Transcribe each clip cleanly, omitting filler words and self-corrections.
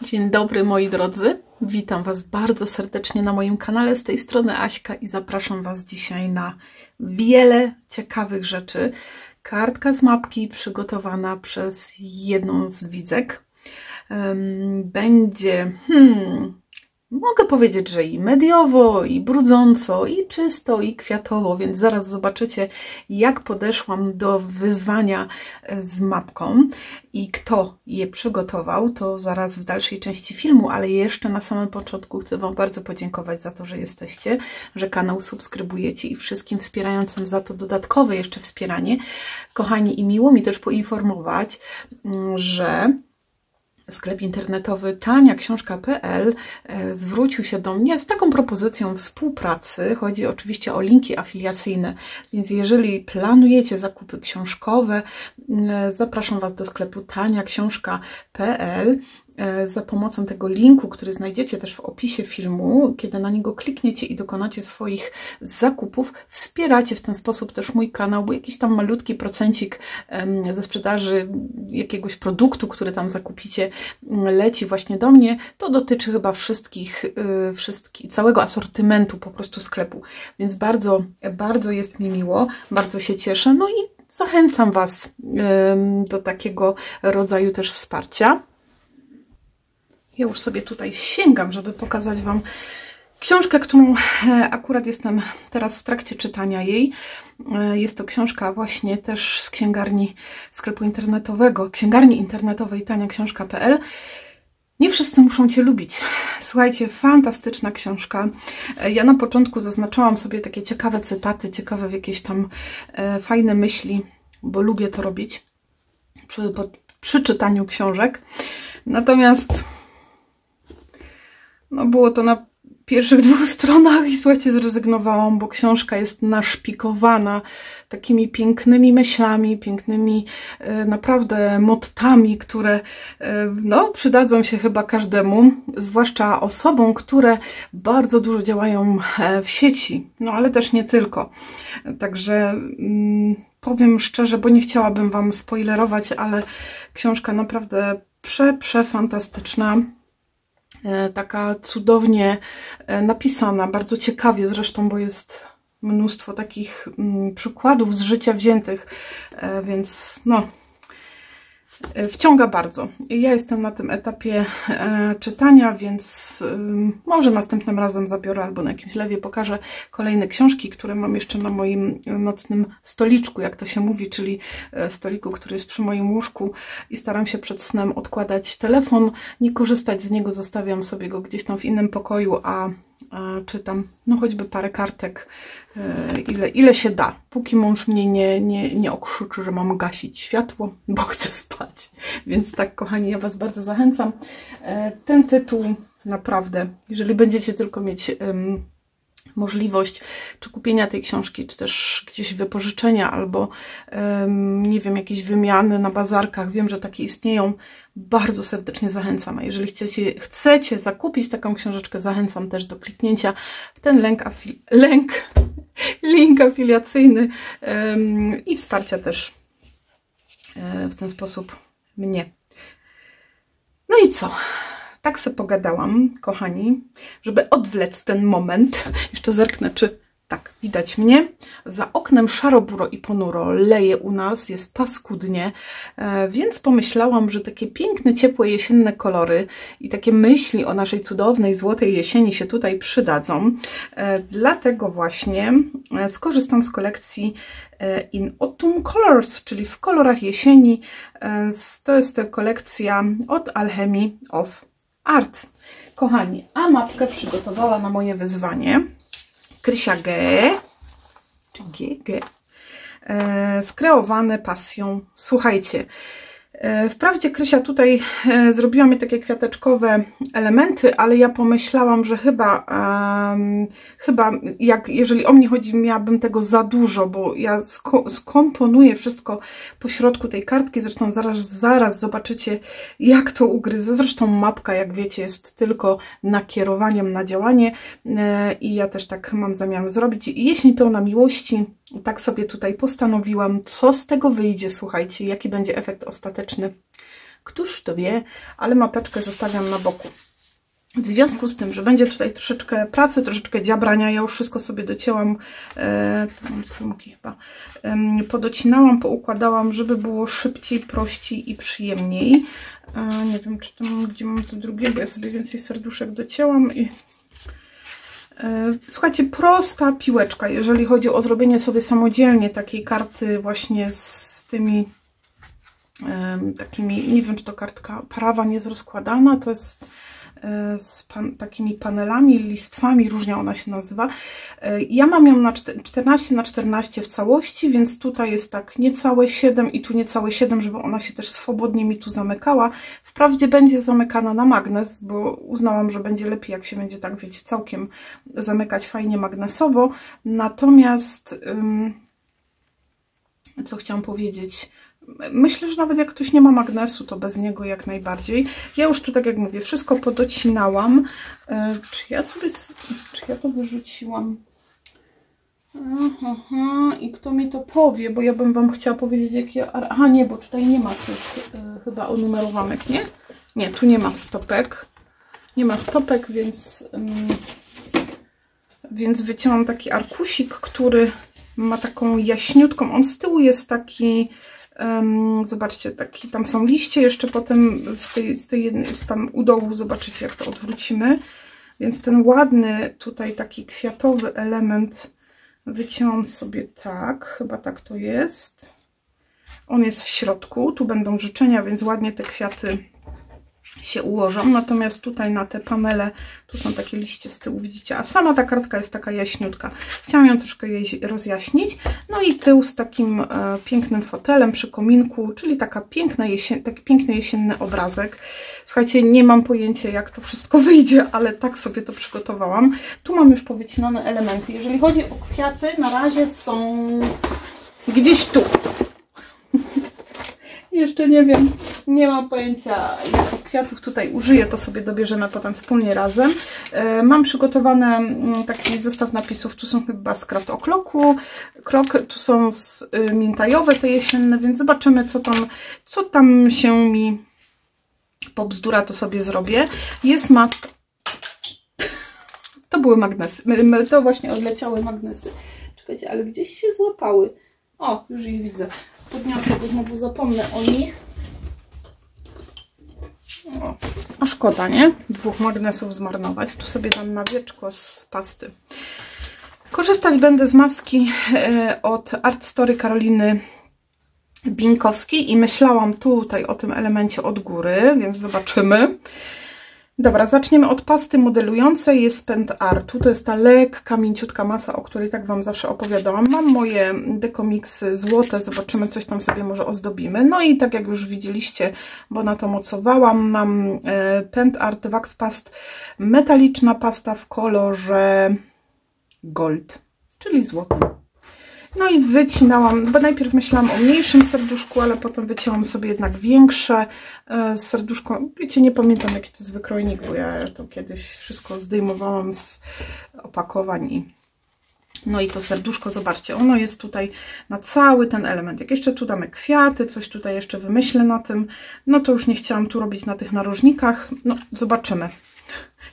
Dzień dobry moi drodzy, witam Was bardzo serdecznie na moim kanale, z tej strony Aśka i zapraszam Was dzisiaj na wiele ciekawych rzeczy. Kartka z mapki przygotowana przez jedną z widzek. Będzie, mogę powiedzieć, że i mediowo, i brudząco, i czysto, i kwiatowo, więc zaraz zobaczycie, jak podeszłam do wyzwania z mapką i kto je przygotował, to zaraz w dalszej części filmu, ale jeszcze na samym początku chcę Wam bardzo podziękować za to, że jesteście, że kanał subskrybujecie i wszystkim wspierającym za to dodatkowe jeszcze wspieranie. Kochani, i miło mi też poinformować, że sklep internetowy taniaksiążka.pl zwrócił się do mnie z taką propozycją współpracy. Chodzi oczywiście o linki afiliacyjne, więc jeżeli planujecie zakupy książkowe, zapraszam Was do sklepu taniaksiążka.pl. Za pomocą tego linku, który znajdziecie też w opisie filmu, kiedy na niego klikniecie i dokonacie swoich zakupów, wspieracie w ten sposób też mój kanał, bo jakiś tam malutki procencik ze sprzedaży jakiegoś produktu, który tam zakupicie, leci właśnie do mnie. To dotyczy chyba całego asortymentu po prostu sklepu, więc bardzo, bardzo jest mi miło, bardzo się cieszę, no i zachęcam Was do takiego rodzaju też wsparcia. Ja już sobie tutaj sięgam, żeby pokazać Wam książkę, którą akurat jestem teraz w trakcie czytania jej. Jest to książka właśnie też z księgarni sklepu internetowego, księgarni internetowej taniaksiążka.pl. Nie wszyscy muszą Cię lubić. Słuchajcie, fantastyczna książka. Ja na początku zaznaczałam sobie takie ciekawe cytaty, ciekawe jakieś tam fajne myśli, bo lubię to robić przy czytaniu książek. Natomiast no było to na pierwszych 2 stronach i słuchajcie, zrezygnowałam, bo książka jest naszpikowana takimi pięknymi myślami, pięknymi naprawdę mottami, które no, przydadzą się chyba każdemu, zwłaszcza osobom, które bardzo dużo działają w sieci, no ale też nie tylko. Także powiem szczerze, bo nie chciałabym Wam spoilerować, ale książka naprawdę przefantastyczna. Taka cudownie napisana, bardzo ciekawie zresztą, bo jest mnóstwo takich przykładów z życia wziętych, więc no, wciąga bardzo. Ja jestem na tym etapie czytania, więc może następnym razem zabiorę albo na jakimś lewie pokażę kolejne książki, które mam jeszcze na moim nocnym stoliczku, jak to się mówi, czyli stoliku, który jest przy moim łóżku, i staram się przed snem odkładać telefon, nie korzystać z niego, zostawiam sobie go gdzieś tam w innym pokoju, a czytam no choćby parę kartek, ile się da, póki mąż mnie nie okrzyczy, że mam gasić światło, bo chcę spać. Więc tak, kochani, ja Was bardzo zachęcam. Ten tytuł naprawdę, jeżeli będziecie tylko mieć możliwość czy kupienia tej książki, czy też gdzieś wypożyczenia, albo nie wiem, jakieś wymiany na bazarkach, wiem, że takie istnieją, bardzo serdecznie zachęcam. A jeżeli chcecie zakupić taką książeczkę, zachęcam też do kliknięcia w ten link afiliacyjny i wsparcia też w ten sposób mnie. No i co? Tak sobie pogadałam, kochani, żeby odwlec ten moment. Jeszcze zerknę, czy tak, widać mnie. Za oknem szaro-buro i ponuro, leje u nas, jest paskudnie, więc pomyślałam, że takie piękne, ciepłe, jesienne kolory i takie myśli o naszej cudownej, złotej jesieni się tutaj przydadzą. Dlatego właśnie skorzystam z kolekcji In Autumn Colors, czyli w kolorach jesieni. To jest to kolekcja od Alchemy of Art. Kochani, a mapkę przygotowała na moje wyzwanie Krysia G, czy GG, skreowane pasją. Słuchajcie, wprawdzie Krysia tutaj zrobiła mi takie kwiateczkowe elementy, ale ja pomyślałam, że chyba jeżeli o mnie chodzi, miałabym tego za dużo, bo ja skomponuję wszystko po środku tej kartki. Zresztą zaraz zobaczycie, jak to ugryzę. Zresztą mapka, jak wiecie, jest tylko nakierowaniem na działanie i ja też tak mam zamiar zrobić. Jesień pełna miłości. Tak sobie tutaj postanowiłam, co z tego wyjdzie, słuchajcie, jaki będzie efekt ostateczny. Któż to wie, ale mapeczkę zostawiam na boku. W związku z tym, że będzie tutaj troszeczkę pracy, troszeczkę dziabrania, ja już wszystko sobie docięłam, to mam skromki chyba, podocinałam, poukładałam, żeby było szybciej, prościej i przyjemniej. Nie wiem, czy to mam, gdzie mam to drugie, bo ja sobie więcej serduszek docięłam i słuchajcie, prosta piłeczka, jeżeli chodzi o zrobienie sobie samodzielnie takiej karty właśnie z tymi takimi, nie wiem, czy to kartka prawa nie jest rozkładana, to jest z takimi panelami, listwami, różnie ona się nazywa. Ja mam ją na 14 na 14 w całości, więc tutaj jest tak niecałe 7 i tu niecałe 7, żeby ona się też swobodnie mi tu zamykała. Wprawdzie będzie zamykana na magnes, bo uznałam, że będzie lepiej, jak się będzie tak, wiecie, całkiem zamykać fajnie magnesowo. Natomiast co chciałam powiedzieć? Myślę, że nawet jak ktoś nie ma magnesu, to bez niego jak najbardziej. Ja już tu, tak jak mówię, wszystko podocinałam. Czy ja to wyrzuciłam? Aha, i kto mi to powie, bo ja bym Wam chciała powiedzieć, jakie... Aha, nie, bo tutaj nie ma tych chyba onumerowanych, nie? Nie, tu nie ma stopek. Nie ma stopek, więc wycięłam taki arkusik, który ma taką jaśniutką. On z tyłu jest taki... zobaczcie, taki, tam są liście, jeszcze potem z tam u dołu zobaczycie, jak to odwrócimy, więc ten ładny tutaj taki kwiatowy element wycięłam sobie tak, chyba tak to jest, on jest w środku, tu będą życzenia, więc ładnie te kwiaty się ułożą, natomiast tutaj na te panele, tu są takie liście z tyłu, widzicie, a sama ta kartka jest taka jaśniutka. Chciałam ją troszkę jej rozjaśnić, no i tył z takim pięknym fotelem przy kominku, czyli taki piękny jesienny obrazek. Słuchajcie, nie mam pojęcia, jak to wszystko wyjdzie, ale tak sobie to przygotowałam. Tu mam już powycinane elementy. Jeżeli chodzi o kwiaty, na razie są gdzieś tu. Jeszcze nie wiem, nie mam pojęcia, jakich kwiatów tutaj użyję, to sobie dobierzemy potem wspólnie razem. Mam przygotowany taki zestaw napisów, tu są chyba z Craft O'Clocku, tu są mintajowe te jesienne, więc zobaczymy, co tam się mi pobzdura, to sobie zrobię. Jest maska. To były magnesy, to właśnie odleciały magnesy. Czekajcie, ale gdzieś się złapały. O, już ich widzę. Podniosę, bo znowu zapomnę o nich. O, a szkoda, nie? 2 magnesów zmarnować. Tu sobie dam na wieczko z pasty. Korzystać będę z maski od Art Story Karoliny Binkowskiej i myślałam tutaj o tym elemencie od góry, więc zobaczymy. Dobra, zaczniemy od pasty modelującej, jest Pent Artu, to jest ta lekka, mięciutka masa, o której tak Wam zawsze opowiadałam. Mam moje dekomiksy złote, zobaczymy, coś tam sobie może ozdobimy. No i tak jak już widzieliście, bo na to mocowałam, mam Pent Art Wax Past, metaliczna pasta w kolorze gold, czyli złotym. No i wycinałam, bo najpierw myślałam o mniejszym serduszku, ale potem wycięłam sobie jednak większe serduszko. Wiecie, nie pamiętam, jaki to jest wykrojnik, bo ja to kiedyś wszystko zdejmowałam z opakowań. No i to serduszko, zobaczcie, ono jest tutaj na cały ten element. Jak jeszcze tu damy kwiaty, coś tutaj jeszcze wymyślę na tym, no to już nie chciałam tu robić na tych narożnikach. No, zobaczymy.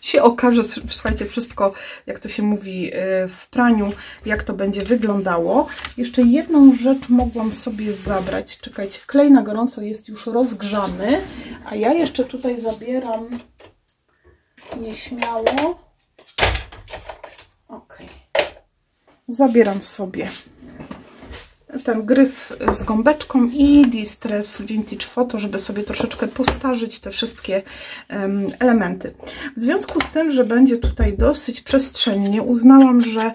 Się okaże, słuchajcie, wszystko, jak to się mówi w praniu, jak to będzie wyglądało. Jeszcze jedną rzecz mogłam sobie zabrać. Czekajcie, klej na gorąco jest już rozgrzany, a ja jeszcze tutaj zabieram nieśmiało. Ok. Zabieram sobie ten gryf z gąbeczką i Distress Vintage Photo, żeby sobie troszeczkę postarzyć te wszystkie elementy. W związku z tym, że będzie tutaj dosyć przestrzennie, uznałam, że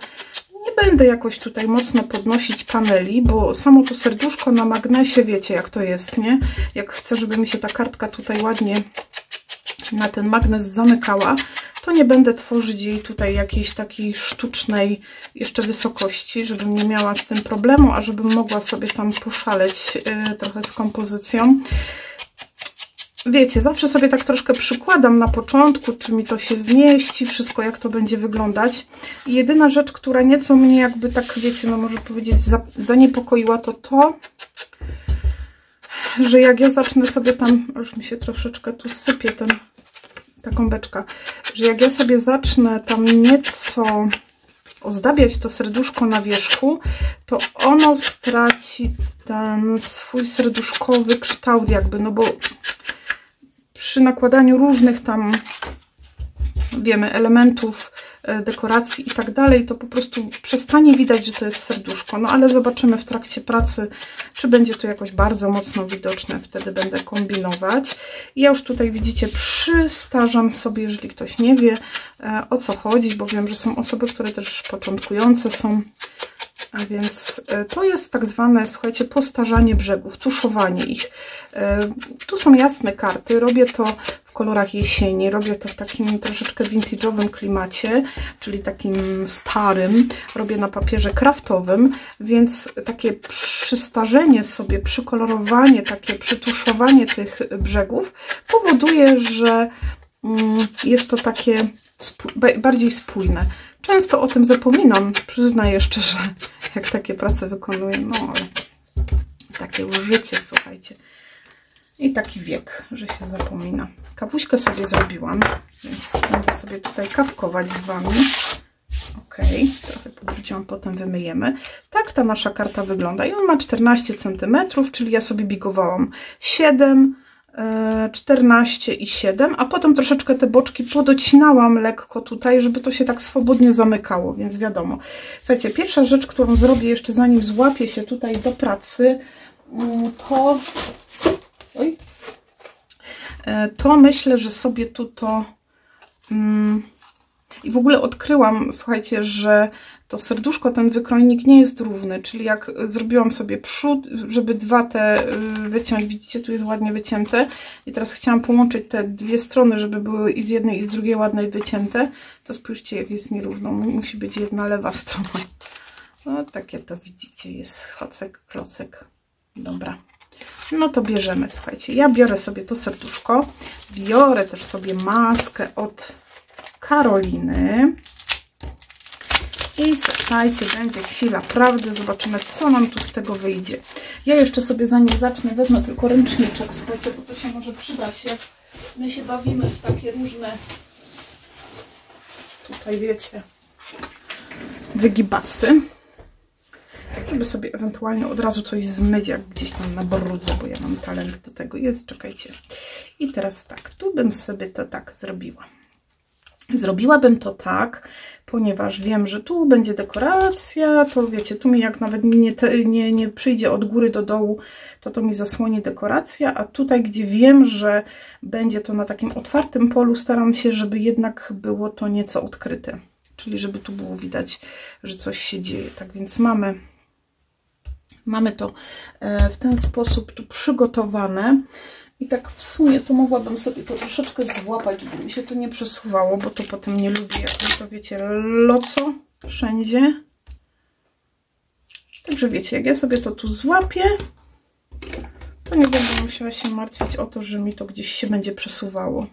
nie będę jakoś tutaj mocno podnosić paneli, bo samo to serduszko na magnesie, wiecie jak to jest, nie? Jak chcę, żeby mi się ta kartka tutaj ładnie na ten magnes zamykała, to nie będę tworzyć jej tutaj jakiejś takiej sztucznej jeszcze wysokości, żebym nie miała z tym problemu, a żebym mogła sobie tam poszaleć trochę z kompozycją. Wiecie, zawsze sobie tak troszkę przykładam na początku, czy mi to się zmieści, wszystko jak to będzie wyglądać. I jedyna rzecz, która nieco mnie jakby tak, wiecie, no może powiedzieć zaniepokoiła, to że jak ja zacznę sobie tam, już mi się troszeczkę tu sypie ta gąbeczka, że jak ja sobie zacznę tam nieco ozdabiać to serduszko na wierzchu, to ono straci ten swój serduszkowy kształt jakby, no bo przy nakładaniu różnych tam, wiemy, elementów, dekoracji i tak dalej, to po prostu przestanie widać, że to jest serduszko. No ale zobaczymy w trakcie pracy, czy będzie to jakoś bardzo mocno widoczne. Wtedy będę kombinować. I ja już tutaj, widzicie, przystarzam sobie, jeżeli ktoś nie wie, o co chodzi, bo wiem, że są osoby, które też początkujące są. A więc to jest tak zwane, słuchajcie, postarzanie brzegów, tuszowanie ich. Tu są jasne karty, robię to w kolorach jesieni, robię to w takim troszeczkę vintage'owym klimacie, czyli takim starym, robię na papierze kraftowym, więc takie przystarzenie sobie, przykolorowanie, takie przytuszowanie tych brzegów powoduje, że jest to takie bardziej spójne. Często o tym zapominam, przyznaję szczerze, jak takie prace wykonuję, no ale takie już życie, słuchajcie. I taki wiek, że się zapomina. Kawuśkę sobie zrobiłam, więc będę sobie tutaj kawkować z Wami. Ok, trochę podwróciłam, potem wymyjemy. Tak ta nasza karta wygląda i on ma 14 cm, czyli ja sobie bigowałam 7, 14 i 7, a potem troszeczkę te boczki podocinałam lekko tutaj, żeby to się tak swobodnie zamykało, więc wiadomo. Słuchajcie, pierwsza rzecz, którą zrobię jeszcze zanim złapię się tutaj do pracy, to myślę, że sobie tu to i w ogóle odkryłam, słuchajcie, że to serduszko, ten wykrojnik nie jest równy, czyli jak zrobiłam sobie przód, żeby dwa te wyciąć, widzicie, tu jest ładnie wycięte i teraz chciałam połączyć te dwie strony, żeby były i z jednej i z drugiej ładnie wycięte, to spójrzcie, jak jest nierówno, musi być jedna lewa strona. No takie to widzicie, jest chocek, klocek. Dobra. No to bierzemy, słuchajcie, ja biorę sobie to serduszko, biorę też sobie maskę od Karoliny i słuchajcie, będzie chwila prawdy, zobaczymy, co nam tu z tego wyjdzie. Ja jeszcze sobie, zanim zacznę, wezmę tylko ręczniczek, słuchajcie, bo to się może przydać, jak my się bawimy w takie różne, tutaj wiecie, wygibasy, żeby sobie ewentualnie od razu coś zmyć, jak gdzieś tam na brudze, bo ja mam talent do tego. Jest, czekajcie. I teraz tak, tu bym sobie to tak zrobiła. Zrobiłabym to tak, ponieważ wiem, że tu będzie dekoracja, to wiecie, tu mi jak nawet nie przyjdzie od góry do dołu, to mi zasłoni dekoracja, a tutaj, gdzie wiem, że będzie to na takim otwartym polu, staram się, żeby jednak było to nieco odkryte. Czyli żeby tu było widać, że coś się dzieje. Tak więc mamy to w ten sposób tu przygotowane. I tak w sumie to mogłabym sobie to troszeczkę złapać, żeby mi się to nie przesuwało, bo to potem nie lubię, jak to wiecie, loco wszędzie. Także wiecie, jak ja sobie to tu złapię, to nie będę musiała się martwić o to, że mi to gdzieś się będzie przesuwało.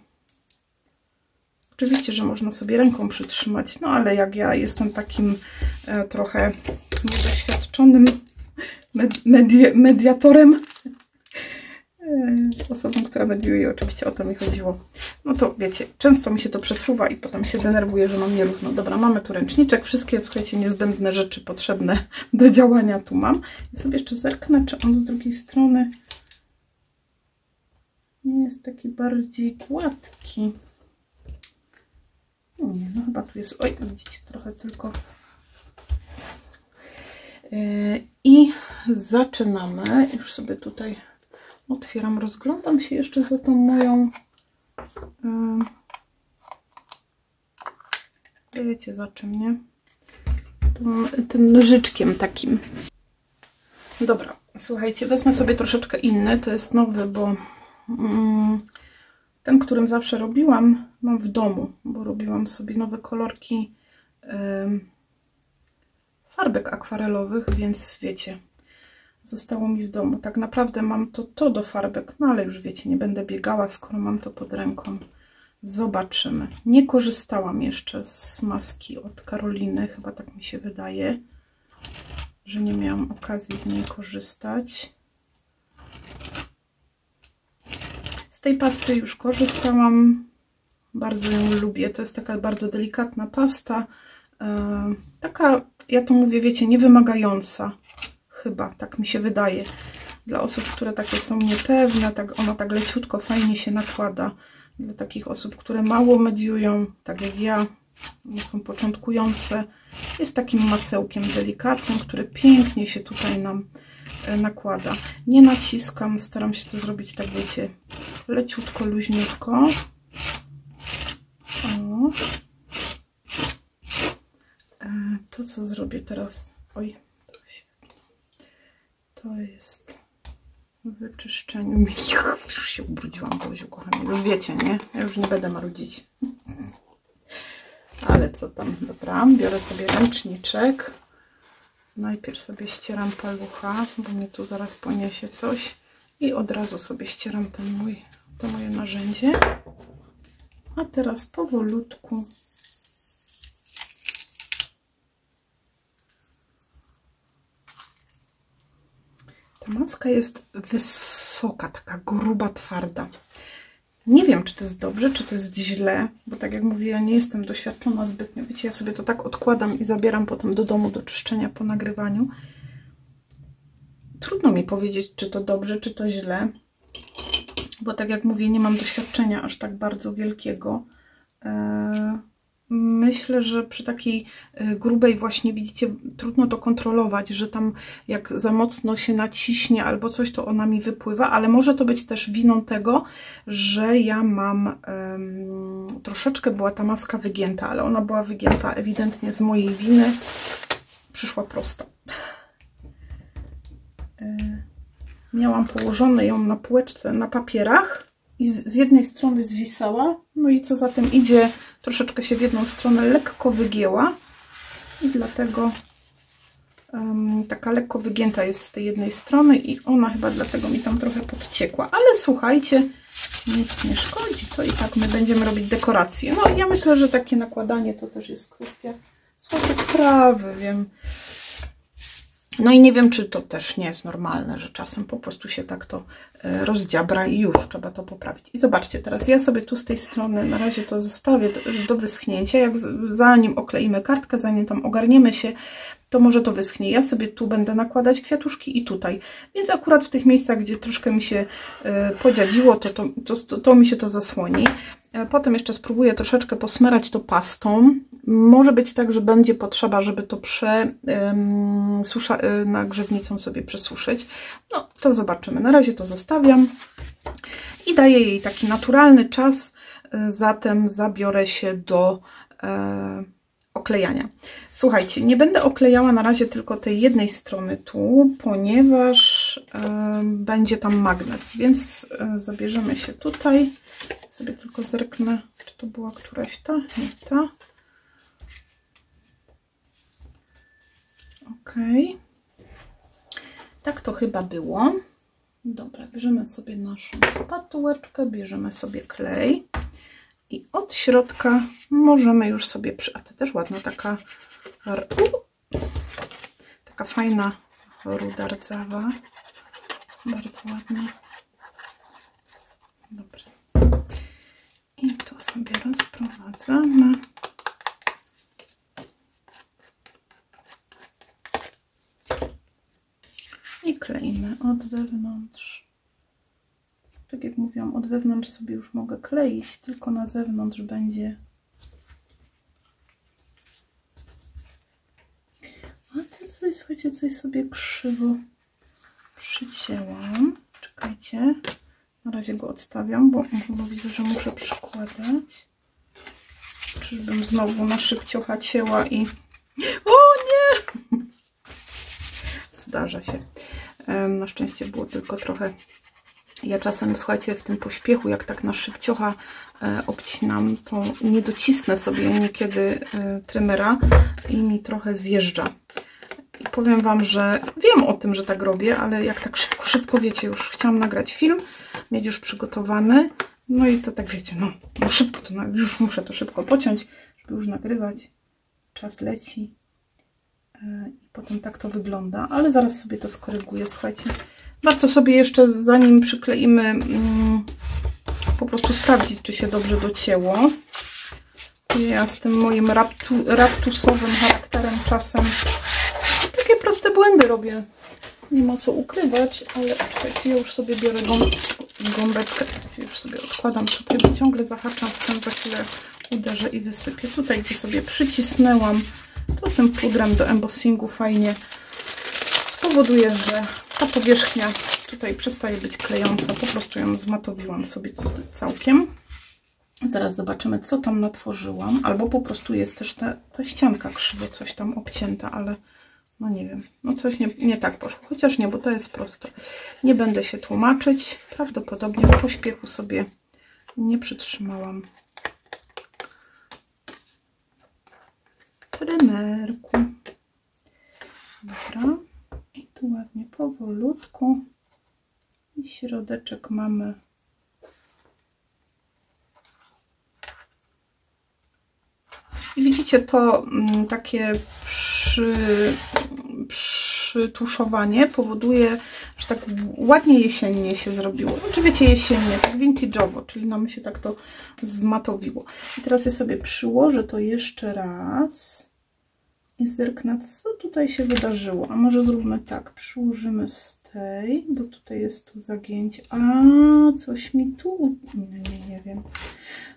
Oczywiście, że można sobie ręką przytrzymać, no ale jak ja jestem takim trochę niedoświadczonym mediatorem, osobą, która mediuje, oczywiście o to mi chodziło, no to wiecie, często mi się to przesuwa i potem się denerwuję, że mam nierówno. Dobra, mamy tu ręczniczek, wszystkie, słuchajcie, niezbędne rzeczy potrzebne do działania tu mam. I sobie jeszcze zerknę, czy on z drugiej strony nie jest taki bardziej gładki. Nie, no chyba tu jest, oj, widzicie, trochę tylko. I zaczynamy, już sobie tutaj otwieram, rozglądam się jeszcze za tą moją, wiecie za czym, nie? Tym nożyczkiem takim. Dobra, słuchajcie, wezmę sobie troszeczkę inny, to jest nowy, bo ten, którym zawsze robiłam, mam w domu, bo robiłam sobie nowe kolorki farbek akwarelowych, więc wiecie, zostało mi w domu. Tak naprawdę mam to do farbek, no ale już wiecie, nie będę biegała, skoro mam to pod ręką. Zobaczymy. Nie korzystałam jeszcze z maski od Karoliny, chyba tak mi się wydaje, że nie miałam okazji z niej korzystać. tej pasty już korzystałam. Bardzo ją lubię. To jest taka bardzo delikatna pasta. Taka, ja to mówię, wiecie, niewymagająca. Chyba, tak mi się wydaje. Dla osób, które takie są niepewne, tak, ona tak leciutko, fajnie się nakłada. Dla takich osób, które mało mediują, tak jak ja, są początkujące. Jest takim masełkiem delikatnym, które pięknie się tutaj nam nakłada. Nie naciskam, staram się to zrobić tak, wiecie, leciutko, luźniutko. O. To, co zrobię teraz, oj, to jest wyczyszczenie. Już się ubrudziłam, Boziu kochany, już wiecie, nie? Ja już nie będę marudzić. Ale co tam, dobra, biorę sobie ręczniczek. Najpierw sobie ścieram palucha, bo mnie tu zaraz poniesie coś. I od razu sobie ścieram to moje narzędzie. A teraz powolutku ta maska jest wysoka, taka gruba, twarda. Nie wiem, czy to jest dobrze, czy to jest źle, bo tak jak mówię, ja nie jestem doświadczona zbytnio. Wiecie, ja sobie to tak odkładam i zabieram potem do domu do czyszczenia po nagrywaniu. Trudno mi powiedzieć, czy to dobrze, czy to źle, bo tak jak mówię, nie mam doświadczenia aż tak bardzo wielkiego. Myślę, że przy takiej grubej właśnie, widzicie, trudno to kontrolować, że tam jak za mocno się naciśnie albo coś, to ona mi wypływa, ale może to być też winą tego, że ja mam, troszeczkę była ta maska wygięta, ale ona była wygięta ewidentnie z mojej winy, przyszła prosta. Miałam położone ją na półeczce, na papierach i z jednej strony zwisała, no i co za tym idzie, troszeczkę się w jedną stronę lekko wygięła i dlatego taka lekko wygięta jest z tej jednej strony i ona chyba dlatego mi tam trochę podciekła, ale słuchajcie, nic nie szkodzi, to i tak my będziemy robić dekoracje. No ja myślę, że takie nakładanie to też jest kwestia słodkiej wprawy, wiem. No i nie wiem, czy to też nie jest normalne, że czasem po prostu się tak to rozdziabra i już trzeba to poprawić. I zobaczcie, teraz ja sobie tu z tej strony na razie to zostawię do wyschnięcia. Zanim okleimy kartkę, zanim tam ogarniemy się, to może to wyschnie. Ja sobie tu będę nakładać kwiatuszki i tutaj. Więc akurat w tych miejscach, gdzie troszkę mi się podziadziło, to mi się to zasłoni. Potem jeszcze spróbuję troszeczkę posmerać to pastą. Może być tak, że będzie potrzeba, żeby to nagrzewnicą sobie przesuszyć. No, to zobaczymy. Na razie to zostawiam i daję jej taki naturalny czas. Zatem zabiorę się do oklejania. Słuchajcie, nie będę oklejała na razie tylko tej jednej strony tu, ponieważ będzie tam magnes, więc zabierzemy się tutaj. Sobie tylko zerknę, czy to była któraś ta, nie ta. Ok. Tak to chyba było. Dobra, bierzemy sobie naszą patułeczkę, bierzemy sobie klej i od środka możemy już sobie a to też ładna taka fajna ruda rdzawa. Bardzo ładna. Dobra. I to sobie rozprowadzamy. I kleimy od wewnątrz. Tak jak mówiłam, od wewnątrz sobie już mogę kleić, tylko na zewnątrz będzie. A tu coś, słuchajcie, coś sobie krzywo przycięłam. Czekajcie. Na razie go odstawiam, bo widzę, że muszę przykładać. Czyżbym znowu na szybciocha cięła i... O nie! Zdarza się. Na szczęście było tylko trochę... Ja czasem, słuchajcie, w tym pośpiechu, jak tak na szybciocha obcinam, to nie docisnę sobie niekiedy trymera i mi trochę zjeżdża. I powiem Wam, że wiem o tym, że tak robię, ale jak tak szybko, wiecie, już chciałam nagrać film, mieć już przygotowany, no i to tak wiecie, no szybko, to już muszę to szybko pociąć, żeby już nagrywać. Czas leci i potem tak to wygląda, ale zaraz sobie to skoryguję, słuchajcie. Warto sobie jeszcze, zanim przykleimy po prostu sprawdzić, czy się dobrze docięło. Ja z tym moim raptusowym charakterem czasem takie proste błędy robię. Nie ma co ukrywać, ale czekajcie, ja już sobie biorę gąbeczkę. Już sobie odkładam tutaj, bo ciągle zahaczam, potem za chwilę uderzę i wysypię. Tutaj, gdzie sobie przycisnęłam, to tym pudrem do embossingu fajnie spowoduje, że ta powierzchnia tutaj przestaje być klejąca. Po prostu ją zmatowiłam sobie całkiem. Zaraz zobaczymy, co tam natworzyłam. Albo po prostu jest też ta ścianka krzywo, coś tam obcięta, ale no nie wiem. No coś nie tak poszło. Chociaż nie, bo to jest proste. Nie będę się tłumaczyć. Prawdopodobnie w pośpiechu sobie nie przytrzymałam prymerku. Dobra. I tu ładnie powolutku. I środeczek mamy. I widzicie to takie przytuszowanie powoduje, że tak ładnie jesiennie się zrobiło. Znaczy wiecie, jesiennie, tak vintage'owo, czyli nam się tak to zmatowiło. I teraz ja sobie przyłożę to jeszcze raz i zerknę, co tutaj się wydarzyło. A może zróbmy tak, przyłożymy z tej, bo tutaj jest to zagięcie. A, coś mi tu... Nie wiem.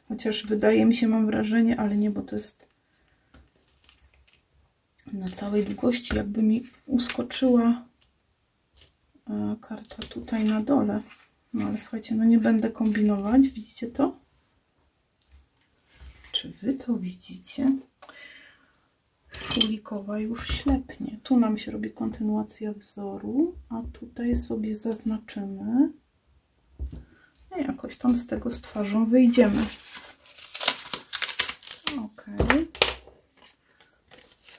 Chociaż wydaje mi się, mam wrażenie, ale nie, bo to jest na całej długości, jakby mi uskoczyła karta tutaj na dole. No ale słuchajcie, no nie będę kombinować. Widzicie to? Czy wy to widzicie? Królikowa już ślepnie. Tu nam się robi kontynuacja wzoru, a tutaj sobie zaznaczymy. I jakoś tam z tego z twarzą wyjdziemy. Ok.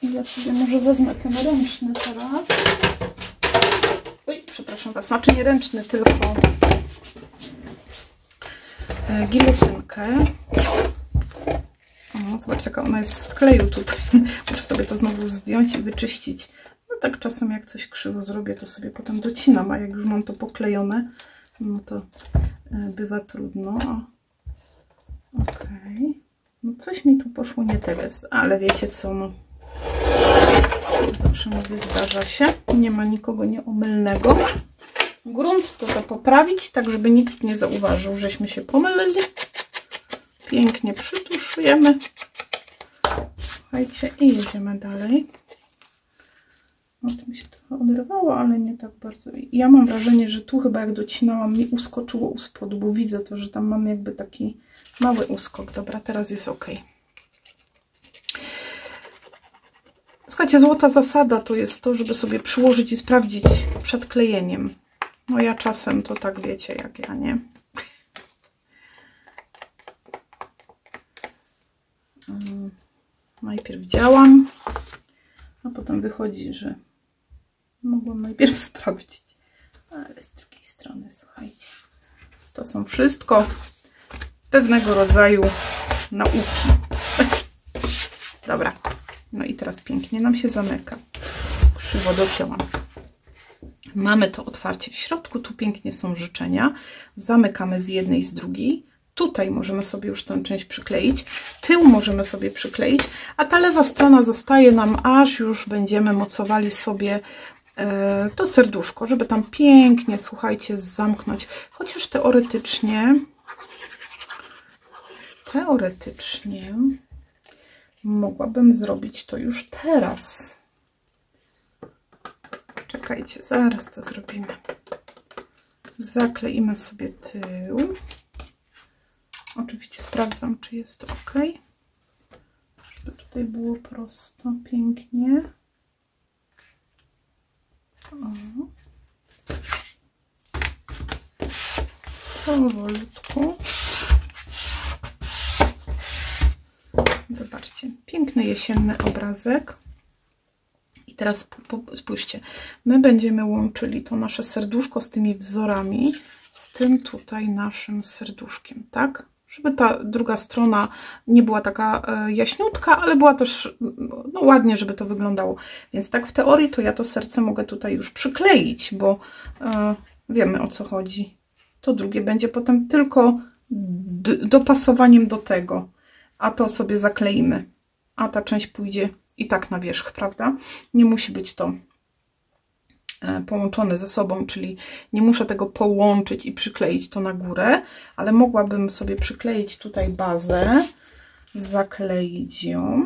I ja sobie może wezmę ten ręczny teraz. Oj, przepraszam Was, znaczy nie ręczny, tylko gilotynkę. O, zobaczcie, jaka ona jest z kleju tutaj. Muszę sobie to znowu zdjąć i wyczyścić. No tak czasem jak coś krzywo zrobię, to sobie potem docinam, a jak już mam to poklejone, no to bywa trudno. Okej. No coś mi tu poszło nie teraz, ale wiecie co, no zawsze mówię, zdarza się. Nie ma nikogo nieomylnego. Grunt to poprawić, tak żeby nikt nie zauważył, żeśmy się pomylili. Pięknie przytuszujemy. Słuchajcie, i jedziemy dalej. No to mi się trochę oderwało, ale nie tak bardzo. Ja mam wrażenie, że tu chyba jak docinałam, mi uskoczyło u spodu, bo widzę to, że tam mam jakby taki mały uskok. Dobra, teraz jest ok. Słuchajcie, złota zasada to jest to, żeby sobie przyłożyć i sprawdzić przed klejeniem. No ja czasem to tak wiecie, jak ja, nie? Najpierw działam, a potem wychodzi, że mogłam najpierw sprawdzić. Ale z drugiej strony, słuchajcie, to są wszystko pewnego rodzaju nauki. Dobra, no i teraz pięknie nam się zamyka. Krzywo docięłam. Mamy to otwarcie w środku, tu pięknie są życzenia. Zamykamy z jednej i z drugiej. Tutaj możemy sobie już tę część przykleić. Tył możemy sobie przykleić, a ta lewa strona zostaje nam, aż już będziemy mocowali sobie to serduszko, żeby tam pięknie, słuchajcie, zamknąć. Chociaż teoretycznie mogłabym zrobić to już teraz. Czekajcie, zaraz to zrobimy. Zakleimy sobie tył. Oczywiście sprawdzam, czy jest to ok. Żeby tutaj było prosto, pięknie. O. Powolutku. Zobaczcie, piękny jesienny obrazek. I teraz spójrzcie, my będziemy łączyli to nasze serduszko z tymi wzorami, z tym tutaj naszym serduszkiem, tak? Żeby ta druga strona nie była taka jaśniutka, ale była też no, ładnie, żeby to wyglądało. Więc tak w teorii to ja to serce mogę tutaj już przykleić, bo wiemy, o co chodzi. To drugie będzie potem tylko dopasowaniem do tego. A to sobie zakleimy. A ta część pójdzie i tak na wierzch, prawda? Nie musi być to połączone ze sobą, czyli nie muszę tego połączyć i przykleić to na górę, ale mogłabym sobie przykleić tutaj bazę, zakleić ją.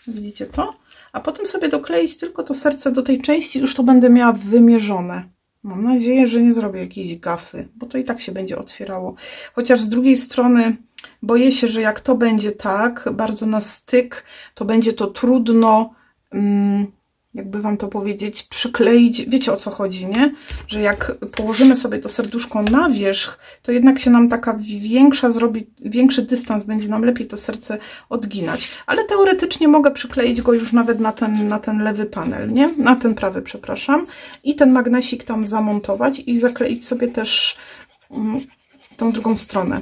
Widzicie to? A potem sobie dokleić tylko to serce do tej części, już to będę miała wymierzone. Mam nadzieję, że nie zrobię jakiejś gafy, bo to i tak się będzie otwierało. Chociaż z drugiej strony boję się, że jak to będzie tak, bardzo na styk, to będzie to trudno, jakby wam to powiedzieć, przykleić. Wiecie, o co chodzi, nie? Że jak położymy sobie to serduszko na wierzch, to jednak się nam taka większa zrobi, większy dystans, będzie nam lepiej to serce odginać. Ale teoretycznie mogę przykleić go już nawet na ten lewy panel, nie? Na ten prawy, przepraszam. I ten magnesik tam zamontować i zakleić sobie też tą drugą stronę.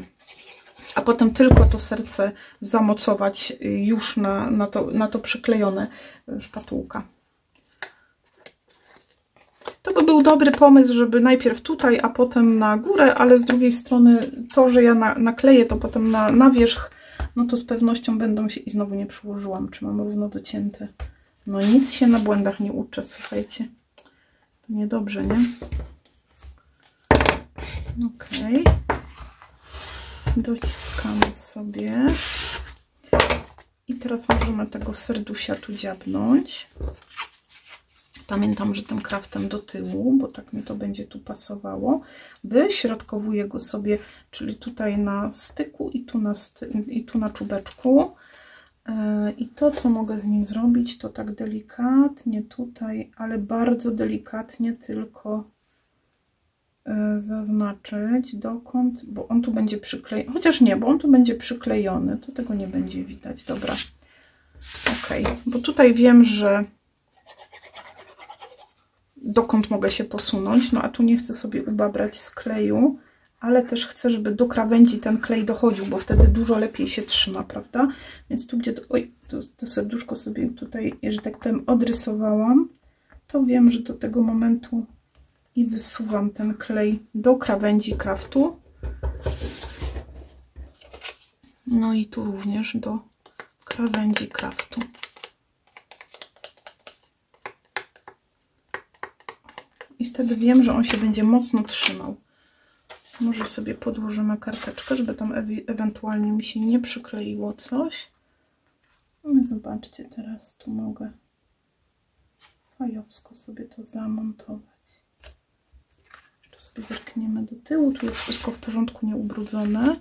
A potem tylko to serce zamocować już na to przyklejone szpatułka. To by był dobry pomysł, żeby najpierw tutaj, a potem na górę, ale z drugiej strony to, że ja nakleję to potem na wierzch, no to z pewnością będą się i znowu nie przyłożyłam, czy mam równo docięte. No nic się na błędach nie uczę, słuchajcie. To niedobrze, nie? Okej. Dociskamy sobie. I teraz możemy tego serdusia tu dziabnąć. Pamiętam, że tym kraftem do tyłu, bo tak mi to będzie tu pasowało. Wyśrodkowuję go sobie, czyli tutaj na styku i tu na czubeczku. I to, co mogę z nim zrobić, to tak delikatnie tutaj, ale bardzo delikatnie tylko zaznaczyć dokąd, bo on tu będzie przyklejony, chociaż nie, bo on tu będzie przyklejony, to tego nie będzie widać. Dobra, ok, bo tutaj wiem, że dokąd mogę się posunąć, no a tu nie chcę sobie ubabrać z kleju, ale też chcę, żeby do krawędzi ten klej dochodził, bo wtedy dużo lepiej się trzyma, prawda? Więc tu, gdzie to serduszko sobie tutaj, że tak powiem, odrysowałam, to wiem, że do tego momentu i wysuwam ten klej do krawędzi kraftu. No i tu również do krawędzi kraftu. I wtedy wiem, że on się będzie mocno trzymał. Może sobie podłożymy karteczkę, żeby tam ewentualnie mi się nie przykleiło coś. No zobaczcie, teraz tu mogę fajowsko sobie to zamontować. Jeszcze sobie zerkniemy do tyłu. Tu jest wszystko w porządku, nieubrudzone.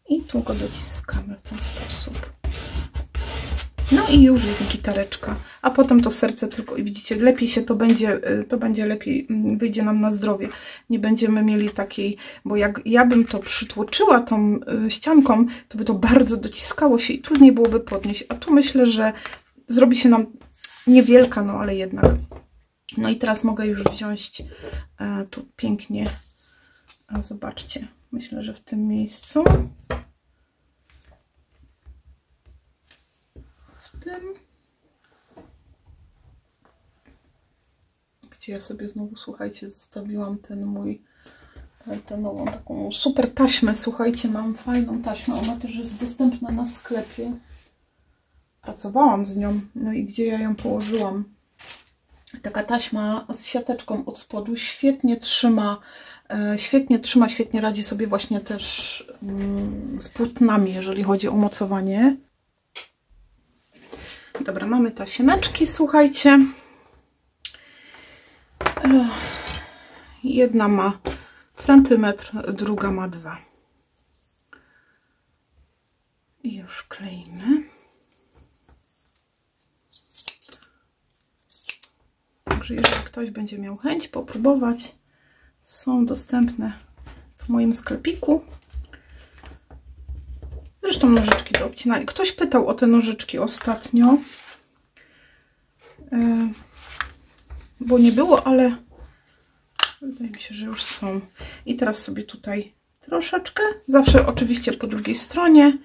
I tu go dociskamy w ten sposób. No i już jest gitareczka, a potem to serce tylko i widzicie, lepiej się to będzie lepiej, wyjdzie nam na zdrowie. Nie będziemy mieli takiej, bo jak ja bym to przytłoczyła tą ścianką, to by to bardzo dociskało się i trudniej byłoby podnieść, a tu myślę, że zrobi się nam niewielka, no ale jednak. No i teraz mogę już wziąć tu pięknie, zobaczcie, myślę, że w tym miejscu. Gdzie ja sobie znowu, słuchajcie, zostawiłam tę nową taką super taśmę. Słuchajcie, mam fajną taśmę, ona też jest dostępna na sklepie. Pracowałam z nią, no i gdzie ja ją położyłam? Taka taśma z siateczką od spodu, świetnie trzyma, świetnie radzi sobie właśnie też z płótnami, jeżeli chodzi o mocowanie. Dobra, mamy tasiemeczki, słuchajcie. Jedna ma centymetr, druga ma 2. I już kleimy. Także jeżeli ktoś będzie miał chęć popróbować, są dostępne w moim sklepiku. Zresztą nożyczki do obcinania. Ktoś pytał o te nożyczki ostatnio, bo nie było, ale wydaje mi się, że już są. I teraz sobie tutaj troszeczkę, zawsze oczywiście po drugiej stronie,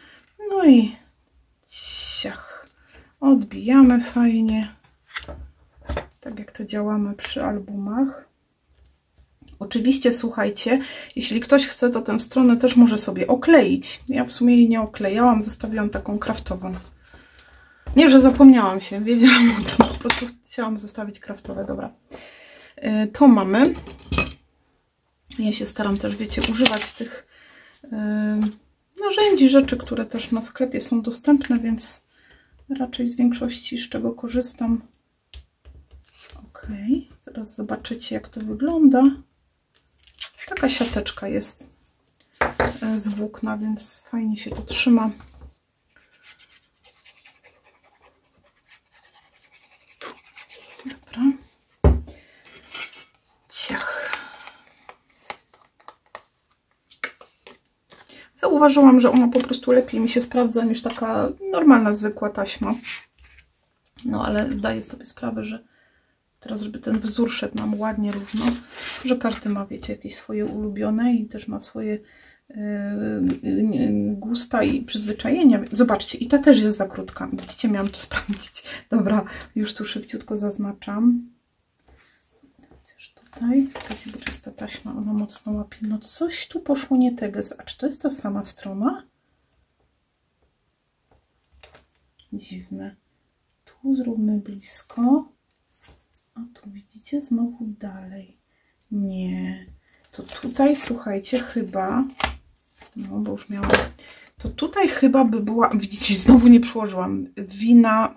no i ciach, odbijamy fajnie, tak jak to działamy przy albumach. Oczywiście, słuchajcie, jeśli ktoś chce, to tę stronę też może sobie okleić. Ja w sumie jej nie oklejałam, zostawiłam taką kraftową. Nie, że zapomniałam się, wiedziałam o tym, po prostu chciałam zostawić kraftowe, dobra. To mamy. Ja się staram też, wiecie, używać tych narzędzi, rzeczy, które też na sklepie są dostępne, więc raczej z większości z czego korzystam. Ok, zaraz zobaczycie, jak to wygląda. Taka siateczka jest z włókna, więc fajnie się to trzyma. Dobra. Ciach. Zauważyłam, że ona po prostu lepiej mi się sprawdza niż taka normalna, zwykła taśma. No ale zdaję sobie sprawę, że teraz, żeby ten wzór szedł nam ładnie, równo, że każdy ma, wiecie, jakieś swoje ulubione i też ma swoje gusta i przyzwyczajenia. Zobaczcie, i ta też jest za krótka. Widzicie, miałam to sprawdzić. Dobra, już tu szybciutko zaznaczam. Też tutaj. Wiecie, bo to jest ta taśma, ona mocno łapie. No coś tu poszło nie tego. A czy to jest ta sama strona? Dziwne. Tu zróbmy blisko. A tu widzicie, znowu dalej. Nie. To tutaj, słuchajcie, chyba... No, bo już miałam... To tutaj chyba by była... Widzicie, znowu nie przyłożyłam. Wina...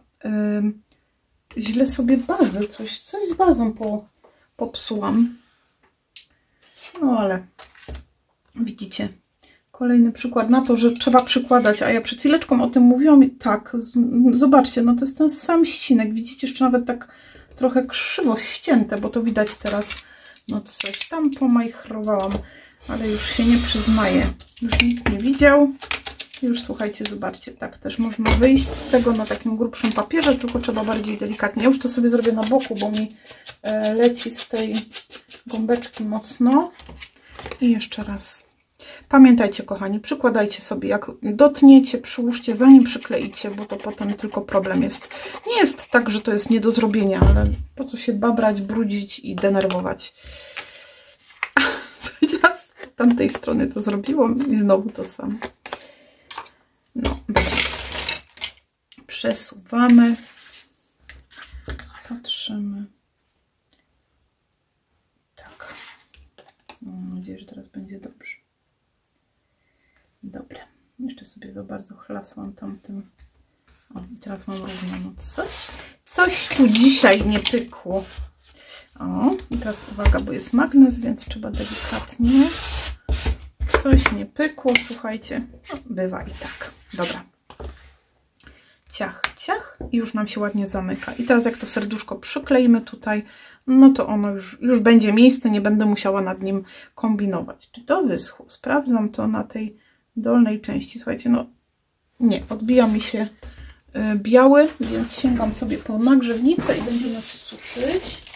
źle sobie bazę. Coś z bazą popsułam. No, ale... Widzicie. Kolejny przykład na to, że trzeba przykładać. A ja przed chwileczką o tym mówiłam i tak. Zobaczcie, no to jest ten sam ścinek. Widzicie, jeszcze nawet tak trochę krzywo ścięte, bo to widać teraz. No coś tam pomajchrowałam, ale już się nie przyznaję. Już nikt nie widział. Już słuchajcie, zobaczcie, tak też można wyjść z tego na takim grubszym papierze, tylko trzeba bardziej delikatnie. Ja już to sobie zrobię na boku, bo mi leci z tej gąbeczki mocno. I jeszcze raz. Pamiętajcie, kochani, przykładajcie sobie, jak dotniecie, przyłóżcie, zanim przykleicie, bo to potem tylko problem jest. Nie jest tak, że to jest nie do zrobienia, ale po co się babrać, brudzić i denerwować. Z tamtej strony to zrobiłam i znowu to samo. No, dobra. Przesuwamy. Patrzymy. Tak. Mam nadzieję, że teraz będzie dobrze. Dobra. Jeszcze sobie za bardzo chlasłam tamtym. O, i teraz mam równo. No coś tu dzisiaj nie pykło. O, i teraz uwaga, bo jest magnes, więc trzeba delikatnie. Coś nie pykło, słuchajcie. No, bywa i tak. Dobra. Ciach, ciach i już nam się ładnie zamyka. I teraz jak to serduszko przykleimy tutaj, no to ono już będzie miejsce, nie będę musiała nad nim kombinować. Czy to wyschło? Sprawdzam to na tej dolnej części. Słuchajcie, no nie, odbija mi się biały, więc sięgam sobie po nagrzewnicę i będziemy suszyć.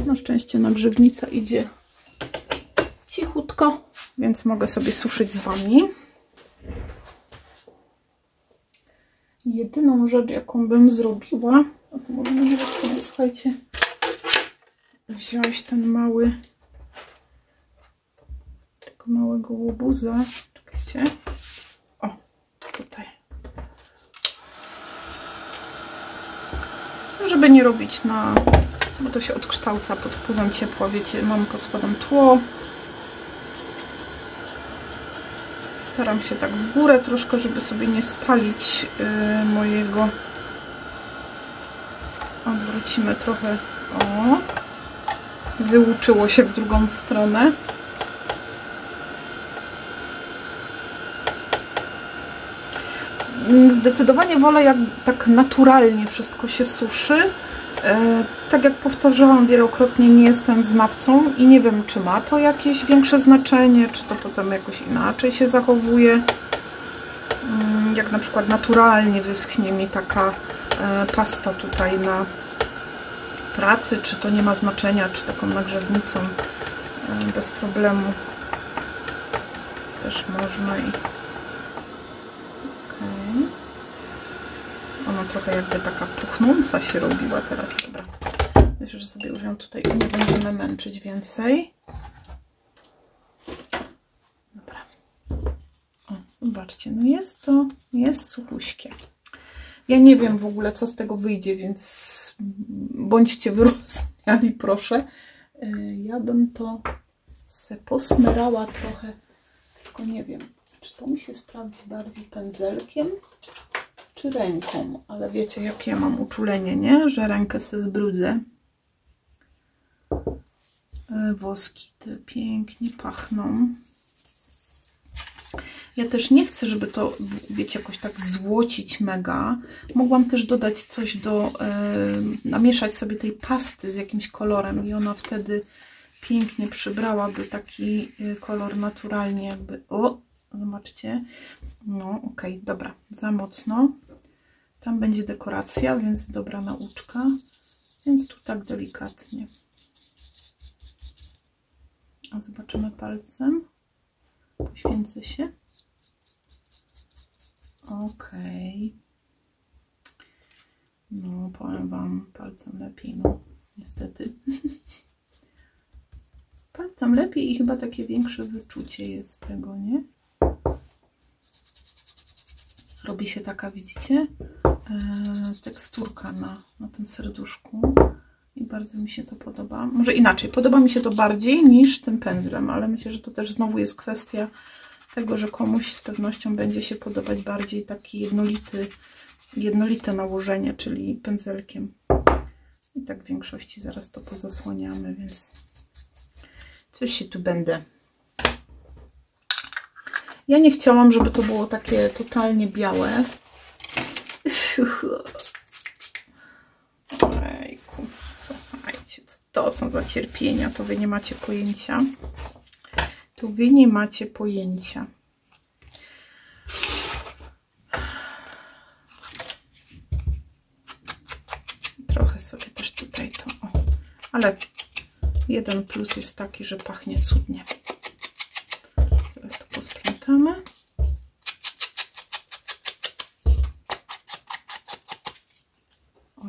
Na szczęście nagrzewnica idzie cichutko, więc mogę sobie suszyć z Wami. Jedyną rzecz, jaką bym zrobiła, a to możemy nawet sobie, słuchajcie, wziąć ten tego małego łobuza. Czekajcie. O, tutaj. Żeby nie robić bo to się odkształca pod wpływem ciepła, wiecie, mam pod spodem tło. Staram się tak w górę troszkę, żeby sobie nie spalić mojego. Odwrócimy trochę. O, wyłuczyło się w drugą stronę. Zdecydowanie wolę, jak tak naturalnie wszystko się suszy. Tak jak powtarzałam wielokrotnie, nie jestem znawcą i nie wiem, czy ma to jakieś większe znaczenie, czy to potem jakoś inaczej się zachowuje. Jak na przykład naturalnie wyschnie mi taka pasta tutaj na pracy, czy to nie ma znaczenia, czy taką nagrzewnicą bez problemu też można. Ona trochę jakby taka puchnąca się robiła teraz. Dobra. Myślę, że sobie już ją tutaj nie będziemy męczyć więcej. Dobra. O, zobaczcie, no jest suchuśkie. Ja nie wiem w ogóle, co z tego wyjdzie, więc bądźcie wyrozumiali, proszę. Ja bym to se posmerała trochę, tylko nie wiem, czy to mi się sprawdzi bardziej pędzelkiem, czy ręką, ale wiecie, jakie ja mam uczulenie, nie? Że rękę se zbrudzę. Woski te pięknie pachną. Ja też nie chcę, żeby to, wiecie, jakoś tak złocić mega. Mogłam też dodać coś namieszać sobie tej pasty z jakimś kolorem i ona wtedy pięknie przybrałaby taki kolor naturalnie jakby. O, zobaczcie. No, okej, dobra, za mocno. Tam będzie dekoracja, więc dobra nauczka. Więc tu tak delikatnie. A zobaczymy palcem. Poświęcę się. Okej. No, powiem Wam, palcem lepiej, no, niestety. Palcem lepiej i chyba takie większe wyczucie jest tego, nie? Robi się taka, widzicie, teksturka na tym serduszku i bardzo mi się to podoba. Może inaczej, podoba mi się to bardziej niż tym pędzlem, ale myślę, że to też znowu jest kwestia tego, że komuś z pewnością będzie się podobać bardziej taki jednolite nałożenie, czyli pędzelkiem. I tak w większości zaraz to pozasłaniamy, więc coś się tu będę. Ja nie chciałam, żeby to było takie totalnie białe. Ojejku, słuchajcie, co to są za cierpienia, to wy nie macie pojęcia. Tu wy nie macie pojęcia. Trochę sobie też tutaj to... O. Ale jeden plus jest taki, że pachnie cudnie. Zaraz to posprzątamy. O,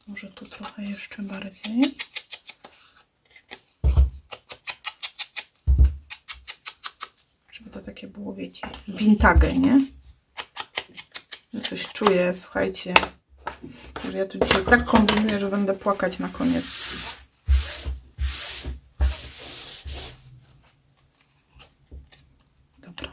może tu trochę jeszcze bardziej. Żeby to takie było, wiecie, vintage, nie? Ja coś czuję, słuchajcie, że ja tu dzisiaj tak kombinuję, że będę płakać na koniec. Dobra.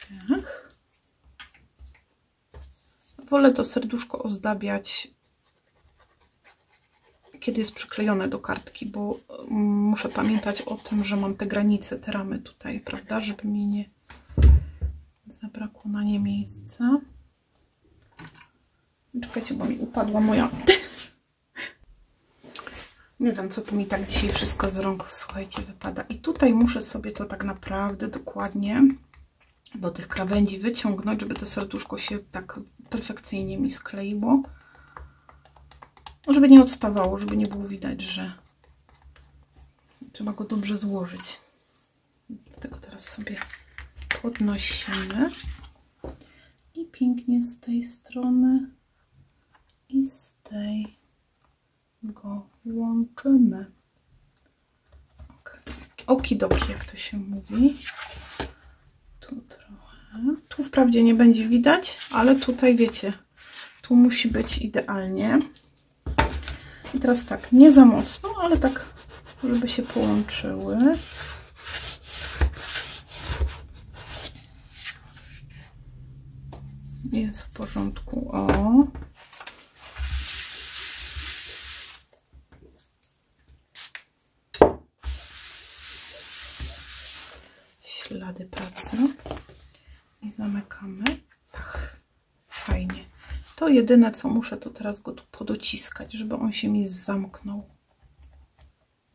Ciach. Wolę to serduszko ozdabiać, kiedy jest przyklejone do kartki, bo muszę pamiętać o tym, że mam te granice, te ramy tutaj, prawda, żeby mi nie zabrakło na nie miejsca. Czekajcie, bo mi upadła moja... Nie wiem, co tu mi tak dzisiaj wszystko z rąk, słuchajcie, wypada. I tutaj muszę sobie to tak naprawdę dokładnie do tych krawędzi wyciągnąć, żeby to serduszko się tak perfekcyjnie mi skleiło. Żeby nie odstawało, żeby nie było widać, że trzeba go dobrze złożyć. Dlatego teraz sobie podnosimy i pięknie z tej strony i z tej go łączymy. Okidoki, jak to się mówi. Tu trochę. Tu wprawdzie nie będzie widać, ale tutaj wiecie, tu musi być idealnie. I teraz tak, nie za mocno, ale tak, żeby się połączyły. Jest w porządku. O. Ślady pracy. I zamykamy. Tak, fajnie. To jedyne, co muszę, to teraz go tu podociskać, żeby on się mi zamknął.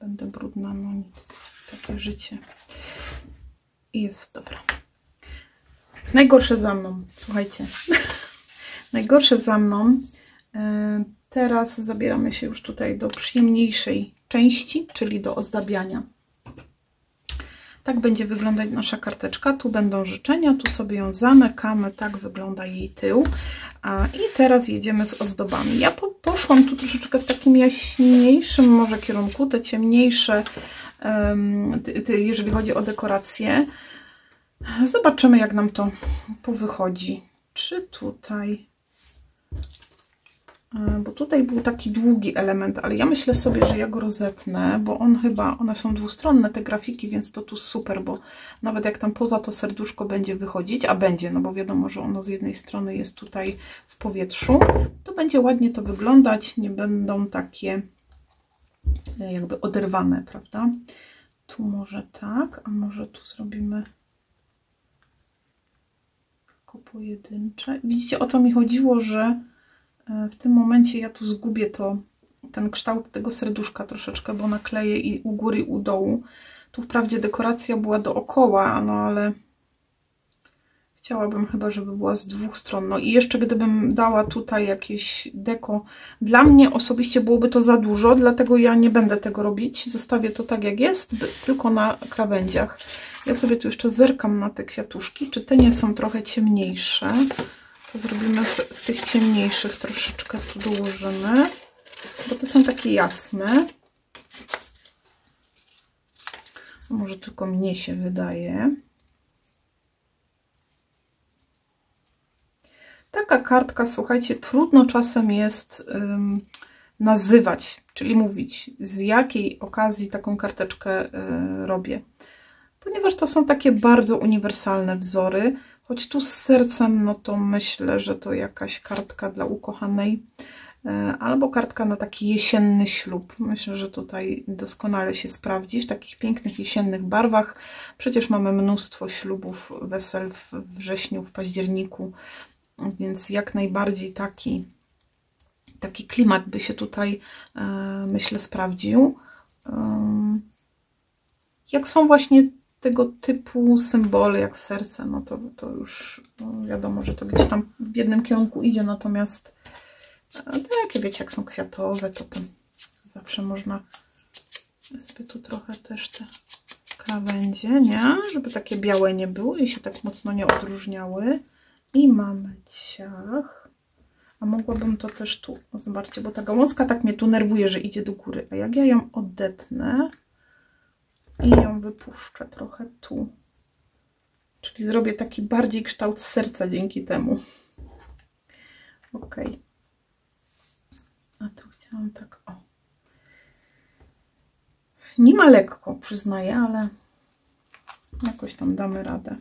Będę brudna, no nic. Takie życie. I jest dobra. Najgorsze za mną, słuchajcie. Najgorsze za mną. Teraz zabieramy się już tutaj do przyjemniejszej części, czyli do ozdabiania. Tak będzie wyglądać nasza karteczka. Tu będą życzenia, tu sobie ją zamykamy. Tak wygląda jej tył. I teraz jedziemy z ozdobami. Ja poszłam tu troszeczkę w takim jaśniejszym może kierunku, te ciemniejsze, jeżeli chodzi o dekorację. Zobaczymy, jak nam to powychodzi. Czy tutaj... Bo tutaj był taki długi element, ale ja myślę sobie, że ja go rozetnę, bo one są dwustronne te grafiki, więc to tu super, bo nawet jak tam poza to serduszko będzie wychodzić, a będzie, no bo wiadomo, że ono z jednej strony jest tutaj w powietrzu, to będzie ładnie to wyglądać, nie będą takie jakby oderwane, prawda? Tu może tak, a może tu zrobimy tylko pojedyncze. Widzicie, o to mi chodziło, że w tym momencie ja tu zgubię ten kształt tego serduszka troszeczkę, bo nakleję i u góry, i u dołu. Tu wprawdzie dekoracja była dookoła, no ale chciałabym chyba, żeby była z dwóch stron. No i jeszcze gdybym dała tutaj jakieś deko, dla mnie osobiście byłoby to za dużo, dlatego ja nie będę tego robić. Zostawię to tak, jak jest, tylko na krawędziach. Ja sobie tu jeszcze zerkam na te kwiatuszki, czy te nie są trochę ciemniejsze. To zrobimy z tych ciemniejszych troszeczkę tu dołożymy, bo te są takie jasne. Może tylko mnie się wydaje. Taka kartka, słuchajcie, trudno czasem jest nazywać, czyli mówić, z jakiej okazji taką karteczkę robię. Ponieważ to są takie bardzo uniwersalne wzory. Choć tu z sercem, no to myślę, że to jakaś kartka dla ukochanej albo kartka na taki jesienny ślub. Myślę, że tutaj doskonale się sprawdzi w takich pięknych jesiennych barwach. Przecież mamy mnóstwo ślubów, wesel w wrześniu, w październiku, więc jak najbardziej taki klimat by się tutaj, myślę, sprawdził. Jak są właśnie tego typu symbole jak serce, no to już wiadomo, że to gdzieś tam w jednym kierunku idzie, natomiast takie, wiecie, jak są kwiatowe, to tam zawsze można sobie tu trochę też te krawędzie, nie? Żeby takie białe nie były i się tak mocno nie odróżniały. I mamy ciach. A mogłabym to też tu, no zobaczcie, bo ta gałązka tak mnie tu nerwuje, że idzie do góry, a jak ja ją odetnę i ją wypuszczę trochę tu, czyli zrobię taki bardziej kształt serca dzięki temu. Ok. A tu chciałam tak, o. Nie ma lekko, przyznaję, ale jakoś tam damy radę.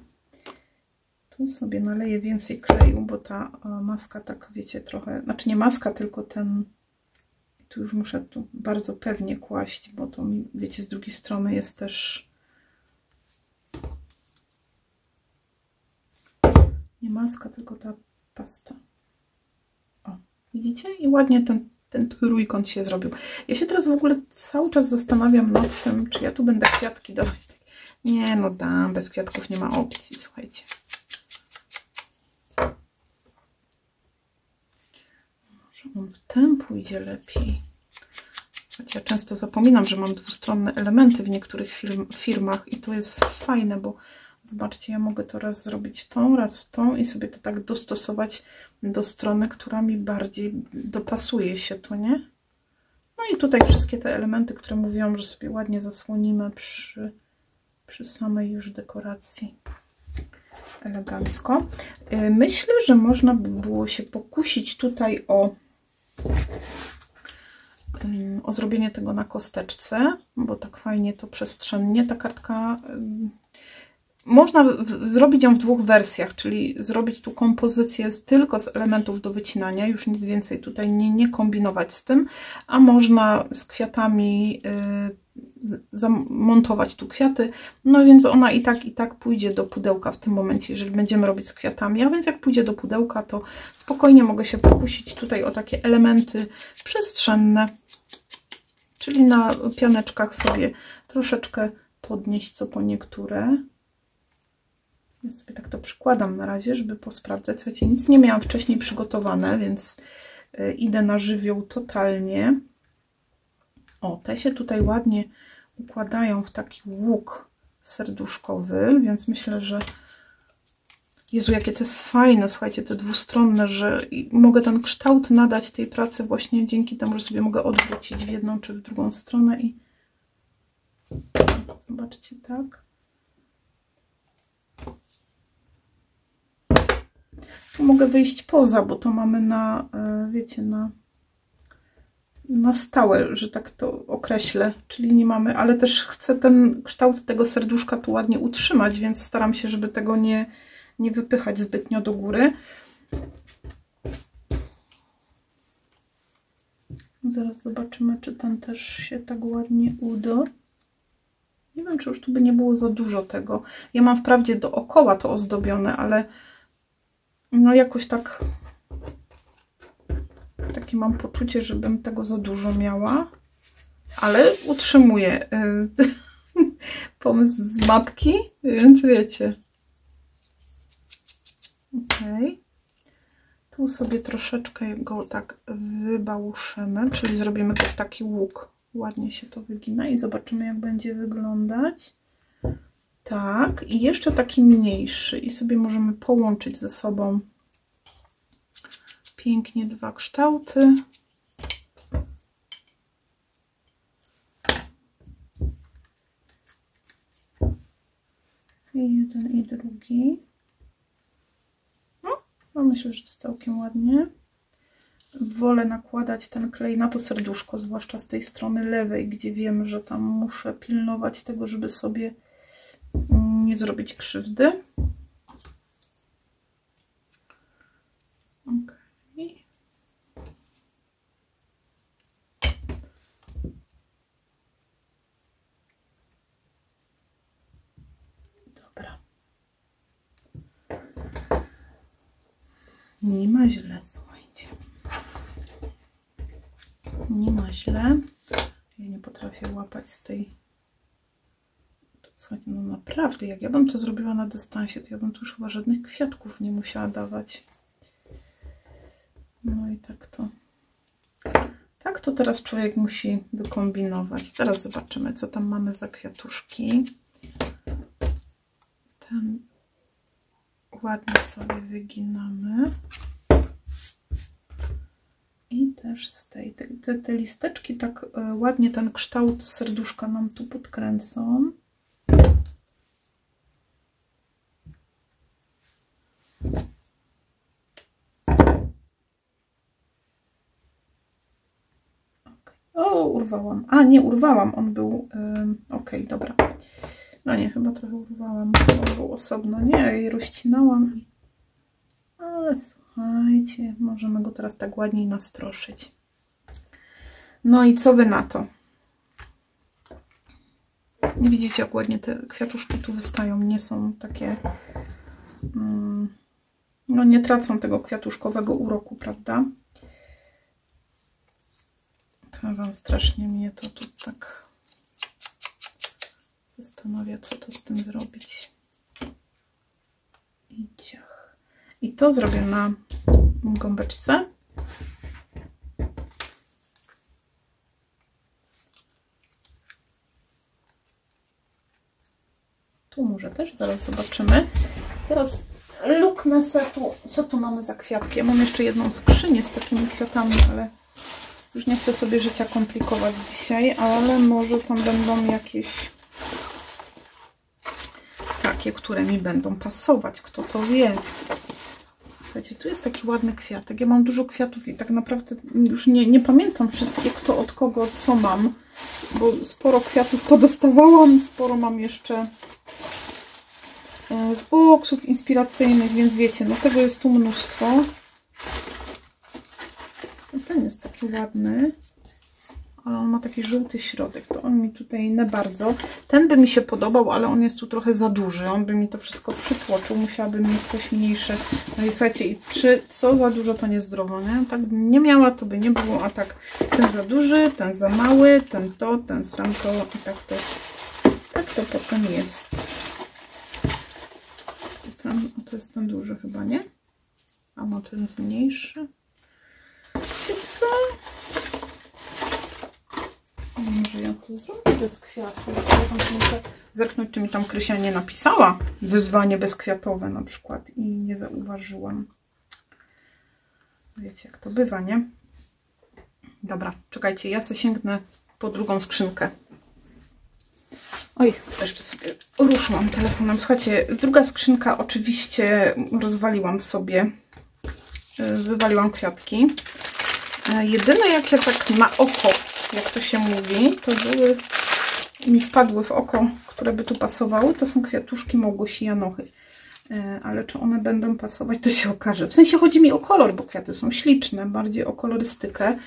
Tu sobie naleję więcej kleju, bo ta maska tak, wiecie, trochę, znaczy nie maska, tylko ten, tu już muszę tu bardzo pewnie kłaść, bo to mi, wiecie, z drugiej strony jest też nie maska, tylko ta pasta. O, widzicie? I ładnie ten trójkąt się zrobił. Ja się teraz w ogóle cały czas zastanawiam nad tym, czy ja tu będę kwiatki dawać. Nie, no dam, bez kwiatków nie ma opcji, słuchajcie. Może on w tym pójdzie lepiej. Ja często zapominam, że mam dwustronne elementy w niektórych firmach i to jest fajne, bo zobaczcie, ja mogę to raz zrobić w tą, raz w tą i sobie to tak dostosować do strony, która mi bardziej dopasuje się tu, nie? No i tutaj wszystkie te elementy, które mówiłam, że sobie ładnie zasłonimy przy samej już dekoracji. Elegancko. Myślę, że można by było się pokusić tutaj o zrobienie tego na kosteczce, bo tak fajnie to przestrzennie ta kartka. Można zrobić ją w dwóch wersjach, czyli zrobić tu kompozycję tylko z elementów do wycinania, już nic więcej tutaj nie kombinować z tym, a można z kwiatami zamontować tu kwiaty, no więc ona i tak pójdzie do pudełka w tym momencie, jeżeli będziemy robić z kwiatami, a więc jak pójdzie do pudełka, to spokojnie mogę się pokusić tutaj o takie elementy przestrzenne, czyli na pianeczkach sobie troszeczkę podnieść co po niektóre. Ja sobie tak to przykładam na razie, żeby posprawdzać. Słuchajcie, nic nie miałam wcześniej przygotowane, więc idę na żywioł totalnie. O, te się tutaj ładnie układają w taki łuk serduszkowy, więc myślę, że Jezu, jakie to jest fajne, słuchajcie, te dwustronne, że mogę ten kształt nadać tej pracy właśnie dzięki temu, że sobie mogę odwrócić w jedną czy w drugą stronę i zobaczcie, tak. Tu mogę wyjść poza, bo to mamy na, wiecie, na stałe, że tak to określę, czyli nie mamy, ale też chcę ten kształt tego serduszka tu ładnie utrzymać, więc staram się, żeby tego nie wypychać zbytnio do góry. Zaraz zobaczymy, czy ten też się tak ładnie uda. Nie wiem, czy już tu by nie było za dużo tego. Ja mam wprawdzie dookoła to ozdobione, ale no jakoś tak takie mam poczucie, żebym tego za dużo miała. Ale utrzymuję pomysł z mapki, więc wiecie. Ok. Tu sobie troszeczkę go tak wybałuszymy, czyli zrobimy to w taki łuk. Ładnie się to wygina i zobaczymy, jak będzie wyglądać. Tak, i jeszcze taki mniejszy i sobie możemy połączyć ze sobą pięknie dwa kształty. I jeden i drugi. No myślę, że jest całkiem ładnie. Wolę nakładać ten klej na to serduszko, zwłaszcza z tej strony lewej, gdzie wiem, że tam muszę pilnować tego, żeby sobie nie zrobić krzywdy. Ok. Dobra. Nie ma źle, słuchajcie. Nie ma źle. Ja nie potrafię łapać z tej... Słuchajcie, no naprawdę, jak ja bym to zrobiła na dystansie, to ja bym tu już chyba żadnych kwiatków nie musiała dawać. No i tak to... Tak to teraz człowiek musi wykombinować. Zaraz zobaczymy, co tam mamy za kwiatuszki. Ten ładnie sobie wyginamy. I też z tej, te listeczki tak ładnie ten kształt serduszka nam tu podkręcą. Okay. O, urwałam. A, nie urwałam, on był... ok, dobra. No nie, chyba trochę urwałam. On był osobno. Nie, ja jej rozcinałam. Ale słuchajcie, możemy go teraz tak ładniej nastroszyć. No i co wy na to? Nie widzicie, jak ładnie te kwiatuszki tu wystają. Nie są takie... no nie tracą tego kwiatuszkowego uroku, prawda? Powiem wam, strasznie mnie to tu tak zastanawia, co to z tym zrobić. I ciach. I to zrobię na gąbeczce. Tu może też, zaraz zobaczymy. Teraz luknę sobie tu, co tu mamy za kwiatki. Ja mam jeszcze jedną skrzynię z takimi kwiatami, ale już nie chcę sobie życia komplikować dzisiaj, ale może tam będą jakieś takie, które mi będą pasować. Kto to wie? Słuchajcie, tu jest taki ładny kwiatek. Ja mam dużo kwiatów i tak naprawdę już nie pamiętam wszystkie, kto od kogo co mam, bo sporo kwiatów podostawałam, sporo mam jeszcze z boksów inspiracyjnych, więc wiecie, no tego jest tu mnóstwo. Ten jest taki ładny, ale on ma taki żółty środek, to on mi tutaj nie bardzo. Ten by mi się podobał, ale on jest tu trochę za duży, on by mi to wszystko przytłoczył, musiałabym mieć coś mniejsze. No i słuchajcie, co za dużo, to niezdrowo, nie? Tak bym nie miała, to by nie było, a tak ten za duży, ten za mały, ten sramko i tak to potem jest. To jest ten duży chyba, nie? A no, ten jest mniejszy. Wiecie co? Może ja to zrobię bez kwiatów. Ja tam muszę zerknąć, czy mi tam Krysia nie napisała wyzwanie bezkwiatowe na przykład i nie zauważyłam. Wiecie, jak to bywa, nie? Dobra, czekajcie, ja sobie sięgnę po drugą skrzynkę. Oj, jeszcze sobie ruszyłam telefonem. Słuchajcie, druga skrzynka oczywiście rozwaliłam sobie. Wywaliłam kwiatki. Jedyne jakie tak na oko, jak to się mówi, to były, mi wpadły w oko, które by tu pasowały, to są kwiatuszki Małgosi Janochy. Ale czy one będą pasować, to się okaże. W sensie chodzi mi o kolor, bo kwiaty są śliczne, bardziej o kolorystykę.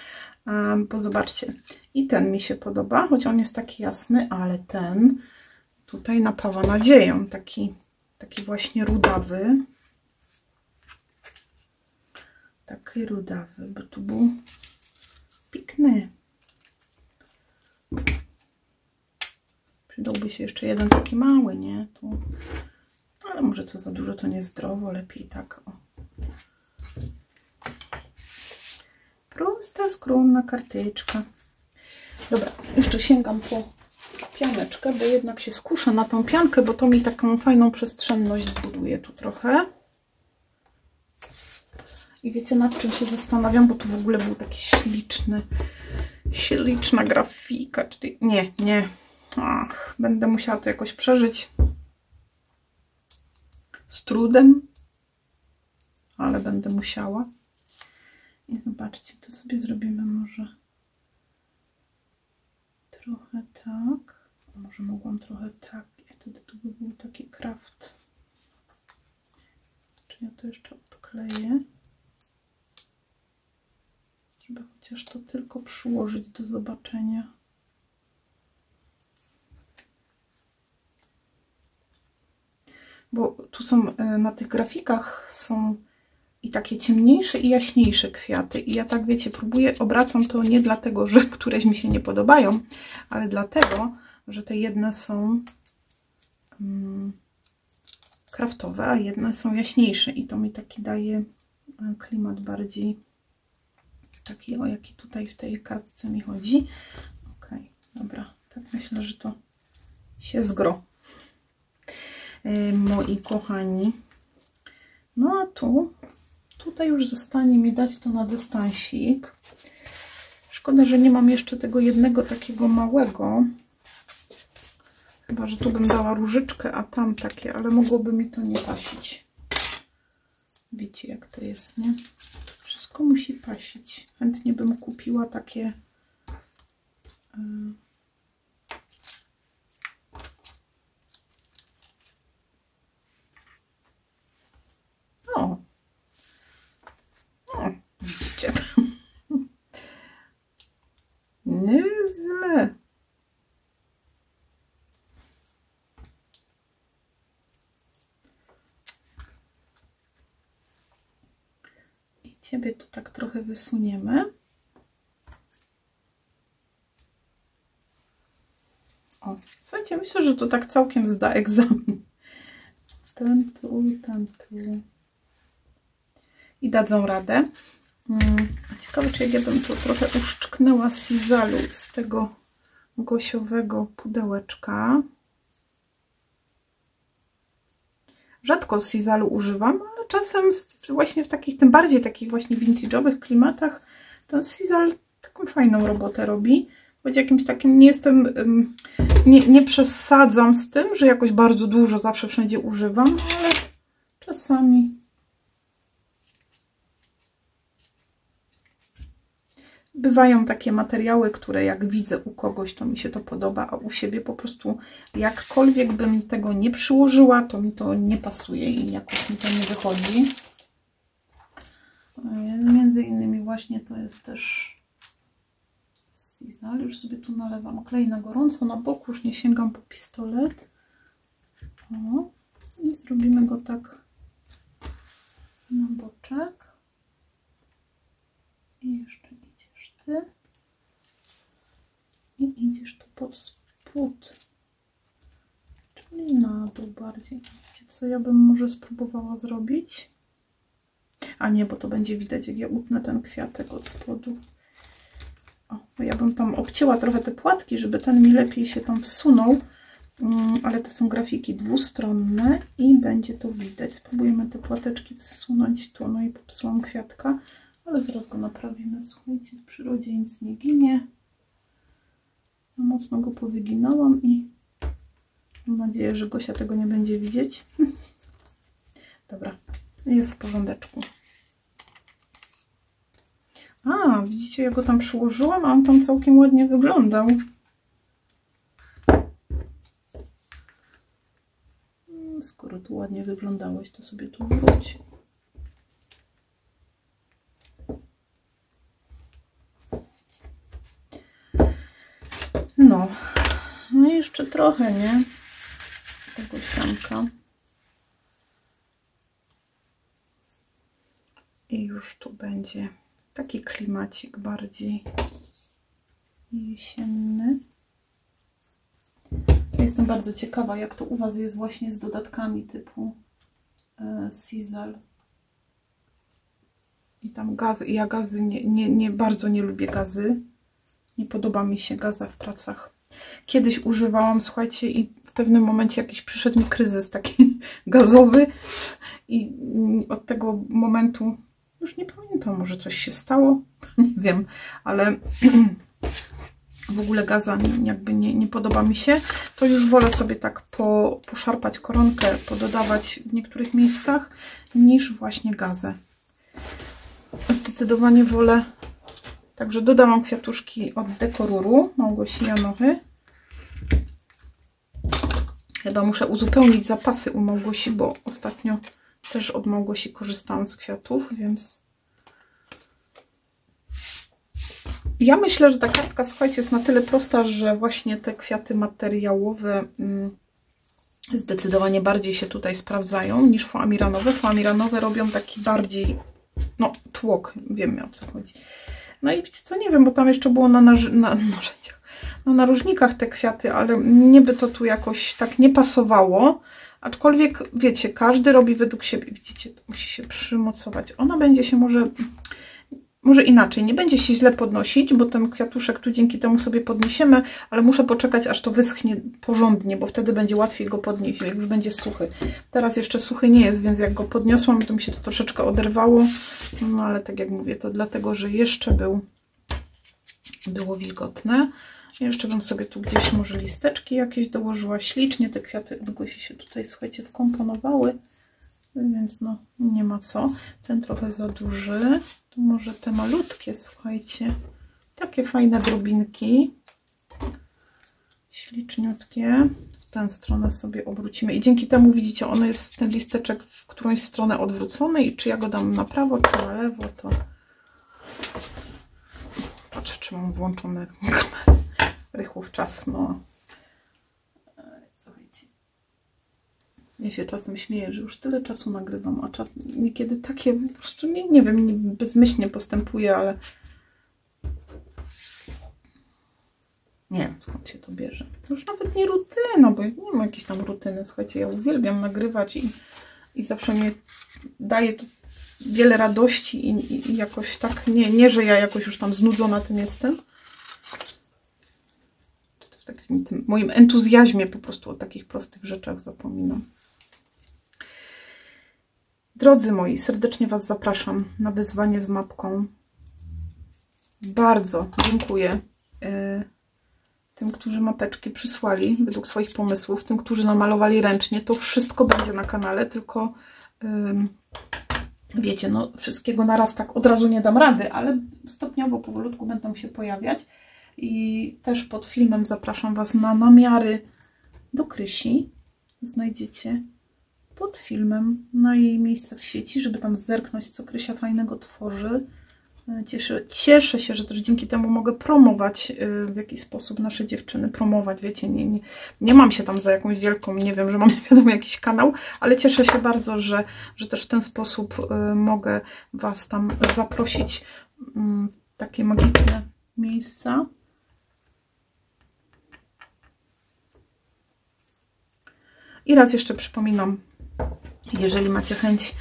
Bo zobaczcie, i ten mi się podoba, choć on jest taki jasny, ale ten tutaj napawa nadzieją, taki właśnie rudawy. Taki rudawy, bo tu był piękny. Przydałby się jeszcze jeden taki mały, nie? Tu. Ale może co za dużo, to niezdrowo, lepiej tak. O. Prosta, skromna karteczka. Dobra, już tu sięgam po pianeczkę, bo jednak się skuszę na tą piankę, bo to mi taką fajną przestrzenność zbuduje tu trochę. I wiecie, nad czym się zastanawiam, bo tu w ogóle był taki śliczna grafika. Nie. Ach, będę musiała to jakoś przeżyć. Z trudem, ale będę musiała. I zobaczcie, tu sobie zrobimy może trochę tak. A może mogłam trochę tak. I wtedy tu by był taki kraft. Czy ja to jeszcze odkleję? Żeby chociaż to tylko przyłożyć do zobaczenia. Bo tu są, na tych grafikach są i takie ciemniejsze i jaśniejsze kwiaty. I ja tak, wiecie, próbuję, obracam to nie dlatego, że któreś mi się nie podobają, ale dlatego, że te jedne są kraftowe, a jedne są jaśniejsze. I to mi taki daje klimat bardziej taki, o jaki tutaj w tej kartce mi chodzi. Ok, dobra. Tak myślę, że to się zgro. Moi kochani. No a tutaj już zostanie mi dać to na dystansik. Szkoda, że nie mam jeszcze tego jednego takiego małego. Chyba, że tu bym dała różyczkę, a tam takie, ale mogłoby mi to nie pasić. Wiecie, jak to jest, nie? Wszystko musi pasić. Chętnie bym kupiła takie... widzicie. Nieźle. I ciebie tu tak trochę wysuniemy. O, słuchajcie, myślę, że to tak całkiem zda egzamin. Ten tu i ten tu. I dadzą radę. Ciekawe, czy jak ja bym to trochę uszczknęła sizalu z tego gosiowego pudełeczka. Rzadko sizalu używam, ale czasem właśnie w takich, tym bardziej takich właśnie vintage'owych klimatach ten sizal taką fajną robotę robi. Choć jakimś takim, nie jestem, nie przesadzam z tym, że jakoś bardzo dużo zawsze wszędzie używam, ale czasami bywają takie materiały, które jak widzę u kogoś, to mi się to podoba, a u siebie po prostu jakkolwiek bym tego nie przyłożyła, to mi to nie pasuje i jakoś mi to nie wychodzi. Między innymi właśnie to jest też sizal. Już sobie tu nalewam klej na gorąco, na boku, już nie sięgam po pistolet. O, i zrobimy go tak na boczek. I jeszcze idziesz ty. I idziesz tu pod spód. Czyli na dół bardziej. Wiecie co, ja bym może spróbowała zrobić? A nie, bo to będzie widać, jak ja utnę ten kwiatek od spodu. O, Bo ja bym tam obcięła trochę te płatki, żeby ten mi lepiej się tam wsunął. Ale to są grafiki dwustronne i będzie to widać. Spróbujemy te płateczki wsunąć tu. No i popsułam kwiatka, ale zaraz go naprawimy. Słuchajcie, w przyrodzie nic nie ginie. Mocno go powyginałam i mam nadzieję, że Gosia tego nie będzie widzieć. Dobra, jest w porządeczku. A, widzicie, jak go tam przyłożyłam, a on tam całkiem ładnie wyglądał. Skoro tu ładnie wyglądałeś, to sobie tu wróć. No i jeszcze trochę, nie? Tego sianka. I już tu będzie taki klimacik bardziej jesienny. Jestem bardzo ciekawa, jak to u Was jest właśnie z dodatkami typu Sizzle. I tam gazy. Ja gazy bardzo nie lubię gazy. Nie podoba mi się gaza w pracach. Kiedyś używałam, słuchajcie, i w pewnym momencie jakiś przyszedł mi kryzys taki gazowy i od tego momentu już nie pamiętam, może coś się stało, nie wiem, ale w ogóle gaza jakby nie podoba mi się. To już wolę sobie tak poszarpać koronkę, pododawać w niektórych miejscach, niż właśnie gazę. Zdecydowanie wolę. Także dodałam kwiatuszki od Dekoruru Małgosi Janochy. Chyba muszę uzupełnić zapasy u Małgosi, bo ostatnio też od Małgosi korzystałam z kwiatów, więc ja myślę, że ta kartka, słuchajcie, jest na tyle prosta, że właśnie te kwiaty materiałowe zdecydowanie bardziej się tutaj sprawdzają niż foamiranowe. Foamiranowe robią taki bardziej, no, tłok, wiemy, o co chodzi. No i wiecie co, nie wiem, bo tam jeszcze było na narzędziach, na narożnikach te kwiaty, ale mnie by to tu jakoś tak nie pasowało. Aczkolwiek, wiecie, każdy robi według siebie. Widzicie, to musi się przymocować. Ona będzie się może inaczej, nie będzie się źle podnosić, bo ten kwiatuszek tu dzięki temu sobie podniesiemy, ale muszę poczekać, aż to wyschnie porządnie, bo wtedy będzie łatwiej go podnieść, jak już będzie suchy. Teraz jeszcze suchy nie jest, więc jak go podniosłam, to mi się to troszeczkę oderwało, no ale tak jak mówię, to dlatego, że jeszcze było wilgotne. Jeszcze bym sobie tu gdzieś może listeczki jakieś dołożyła. Ślicznie te kwiaty od Gosi się tutaj, słuchajcie, wkomponowały, więc no nie ma co. Ten trochę za duży. Tu może te malutkie, słuchajcie, takie fajne drobinki, śliczniutkie. W tę stronę sobie obrócimy i dzięki temu, widzicie, on jest, ten listeczek, w którąś stronę odwrócony i czy ja go dam na prawo, czy na lewo, to patrzę, czy mam włączone rychłów czas, no. Słuchajcie, ja się czasem śmieję, że już tyle czasu nagrywam, a czas niekiedy takie po prostu, nie wiem, bezmyślnie postępuję, ale nie wiem, skąd się to bierze. Już nawet nie rutyna, bo nie ma jakiejś tam rutyny. Słuchajcie, ja uwielbiam nagrywać i zawsze mnie daje to wiele radości i jakoś tak, nie, że ja jakoś już tam znudzona tym jestem. W takim tym moim entuzjazmie po prostu o takich prostych rzeczach zapominam. Drodzy moi, serdecznie Was zapraszam na wyzwanie z mapką. Bardzo dziękuję tym, którzy mapeczki przysłali według swoich pomysłów, tym, którzy namalowali ręcznie. To wszystko będzie na kanale, tylko wiecie, no wszystkiego naraz tak od razu nie dam rady, ale stopniowo, powolutku będą się pojawiać. I też pod filmem zapraszam Was na namiary do Krysi. Znajdziecie pod filmem na jej miejsce w sieci, żeby tam zerknąć, co Krysia fajnego tworzy. Cieszę się, że też dzięki temu mogę promować w jakiś sposób nasze dziewczyny, promować, wiecie, nie mam się tam za jakąś wielką, nie wiem, że mam nie wiadomo jakiś kanał, ale cieszę się bardzo, że też w ten sposób mogę Was tam zaprosić w takie magiczne miejsca. I raz jeszcze przypominam, Jeżeli macie chęć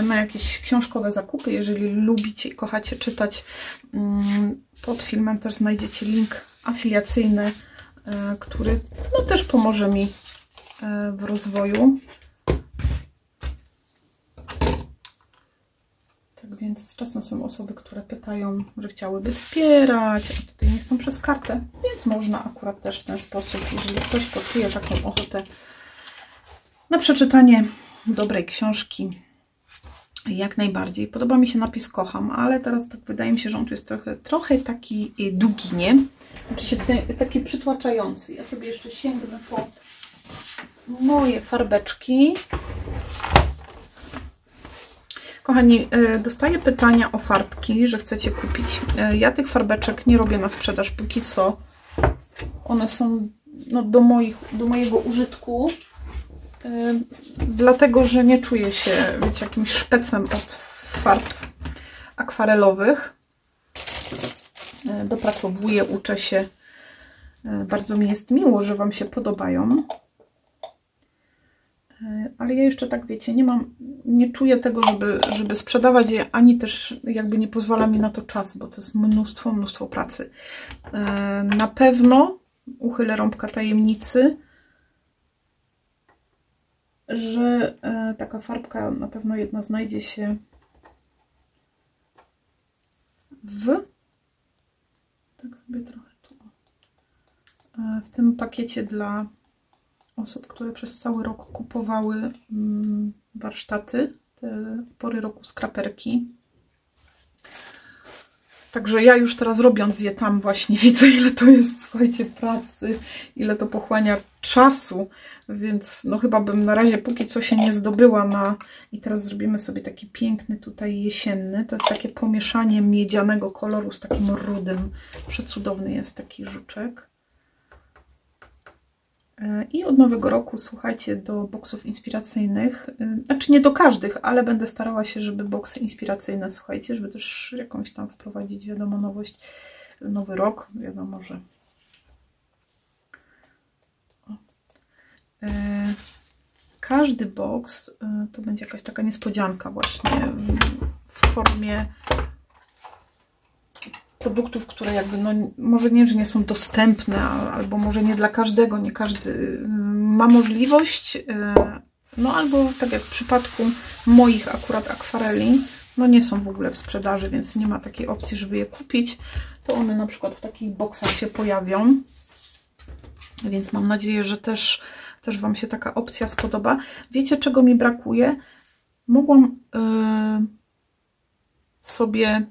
na jakieś książkowe zakupy, jeżeli lubicie i kochacie czytać, pod filmem też znajdziecie link afiliacyjny, który no, też pomoże mi w rozwoju. Tak więc czasem są osoby, które pytają, że chciałyby wspierać, a tutaj nie chcą przez kartę, więc można akurat też w ten sposób, jeżeli ktoś poczuje taką ochotę na przeczytanie dobrej książki, jak najbardziej. Podoba mi się napis kocham, ale teraz tak wydaje mi się, że on tu jest trochę taki długi, nie? Znaczy taki przytłaczający. Ja sobie jeszcze sięgnę po moje farbeczki. Kochani, dostaję pytania o farbki, że chcecie kupić. Ja tych farbeczek nie robię na sprzedaż póki co. One są no, do mojego użytku. Dlatego, że nie czuję się, wiecie, jakimś szpecem od farb akwarelowych. Dopracowuję, uczę się. Bardzo mi jest miło, że Wam się podobają. Ale ja jeszcze tak, wiecie, nie czuję tego, żeby sprzedawać je, ani też jakby nie pozwala mi na to czas, bo to jest mnóstwo pracy. Na pewno uchylę rąbka tajemnicy, że taka farbka na pewno jedna znajdzie się tak sobie trochę tu, w tym pakiecie dla osób, które przez cały rok kupowały warsztaty, te pory roku skraperki. Także ja już teraz robiąc je tam właśnie widzę, ile to jest, słuchajcie, pracy, ile to pochłania czasu, więc no chyba bym na razie póki co się nie zdobyła na... I teraz zrobimy sobie taki piękny tutaj jesienny. To jest takie pomieszanie miedzianego koloru z takim rudym. Przecudowny jest taki żuczek. I od nowego roku, słuchajcie, do boksów inspiracyjnych, znaczy nie do każdych, ale będę starała się, żeby boksy inspiracyjne, słuchajcie, żeby też jakąś tam wprowadzić, wiadomo, nowość, nowy rok, wiadomo, że każdy boks to będzie jakaś taka niespodzianka właśnie w formie produktów, które jakby, no może nie, że nie są dostępne, albo może nie dla każdego, nie każdy ma możliwość, no albo tak jak w przypadku moich akurat akwareli, no nie są w ogóle w sprzedaży, więc nie ma takiej opcji, żeby je kupić, to one na przykład w takich boksach się pojawią, więc mam nadzieję, że też Wam się taka opcja spodoba. Wiecie, czego mi brakuje? Mogłam sobie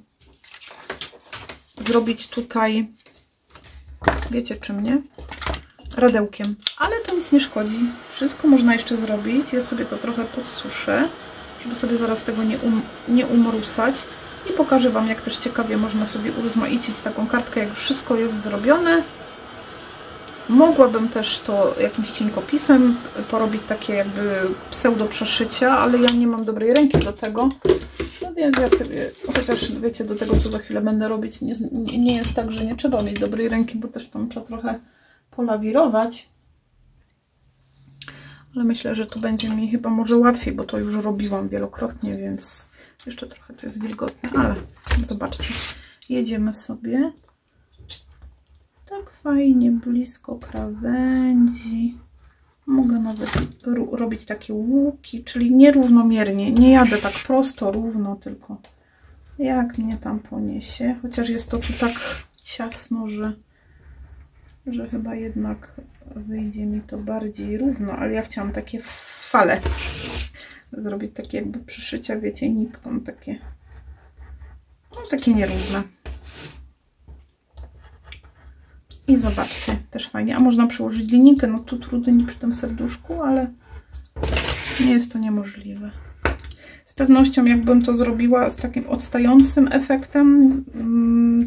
zrobić tutaj, wiecie czym, nie? Radełkiem, ale to nic nie szkodzi. Wszystko można jeszcze zrobić. Ja sobie to trochę podsuszę, żeby sobie zaraz tego nie umrusać. I pokażę Wam, jak też ciekawie można sobie urozmaicić taką kartkę, jak już wszystko jest zrobione. Mogłabym też to jakimś cienkopisem porobić takie jakby pseudo przeszycia, ale ja nie mam dobrej ręki do tego. No więc ja sobie, chociaż wiecie, do tego, co za chwilę będę robić, nie jest tak, że nie trzeba mieć dobrej ręki, bo też tam trzeba trochę polawirować. Ale myślę, że tu będzie mi chyba może łatwiej, bo to już robiłam wielokrotnie, więc jeszcze trochę to jest wilgotne, ale zobaczcie, jedziemy sobie tak fajnie blisko krawędzi. Mogę nawet robić takie łuki, czyli nierównomiernie. Nie jadę tak prosto, równo, tylko jak mnie tam poniesie. Chociaż jest to tu tak ciasno, że chyba jednak wyjdzie mi to bardziej równo. Ale ja chciałam takie fale zrobić, takie jakby przyszycia, wiecie, nitką takie, no, takie nierówne. I zobaczcie, też fajnie. A można przyłożyć linijkę, no tu trudniej przy tym serduszku, ale nie jest to niemożliwe. Z pewnością jakbym to zrobiła z takim odstającym efektem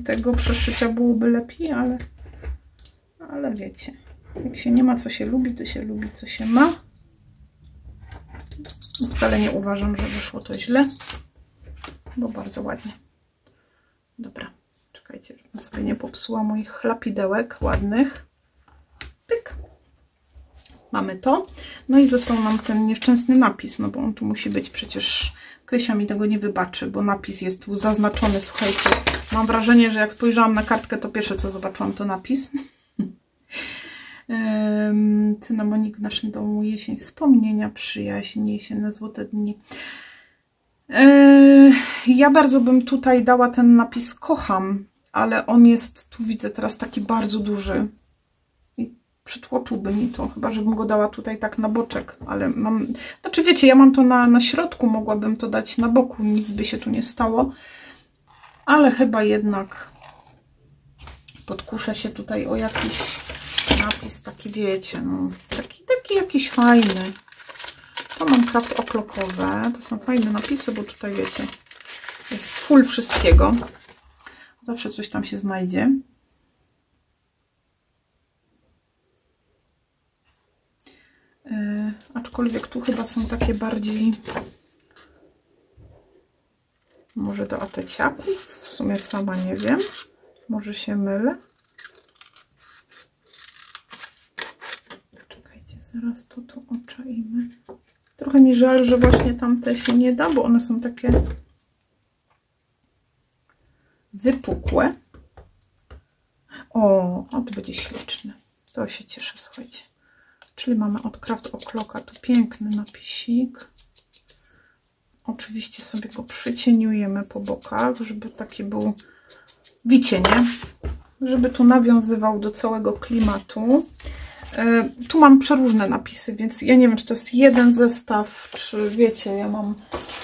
tego przeszycia byłoby lepiej, ale wiecie, jak się nie ma co się lubi, to się lubi co się ma. Wcale nie uważam, że wyszło to źle, bo bardzo ładnie. Dobra. Czekajcie, żebym sobie nie popsuła moich lapidełek ładnych. Pyk. Mamy to. No i został nam ten nieszczęsny napis, no bo on tu musi być, przecież Krysia mi tego nie wybaczy, bo napis jest tu zaznaczony. Słuchajcie, mam wrażenie, że jak spojrzałam na kartkę, to pierwsze co zobaczyłam to napis. Cynamonik w naszym domu, jesień, wspomnienia, przyjaźń, jesienne złote dni. Ja bardzo bym tutaj dała ten napis kocham, ale on jest, tu widzę teraz taki bardzo duży i przytłoczyłby mi to, chyba żebym go dała tutaj tak na boczek, ale mam, znaczy wiecie, ja mam to na środku, mogłabym to dać na boku, nic by się tu nie stało, ale chyba jednak podkuszę się tutaj o jakiś napis taki, wiecie, no, taki jakiś fajny. To mam kraft oklokowe, to są fajne napisy, bo tutaj wiecie, jest full wszystkiego. Zawsze coś tam się znajdzie. Aczkolwiek tu chyba są takie bardziej może do ateciaków, w sumie sama nie wiem, może się mylę. Czekajcie, zaraz to tu oczaimy. Trochę mi żal, że właśnie tamte się nie da, bo one są takie wypukłe. O, to będzie śliczne. To się cieszę, słuchajcie. Czyli mamy od Kraft O'Clocka tu piękny napisik. Oczywiście sobie go przycieniujemy po bokach, żeby taki był, wiecie, nie? Żeby tu nawiązywał do całego klimatu. Tu mam przeróżne napisy, więc ja nie wiem, czy to jest jeden zestaw, czy wiecie, ja mam,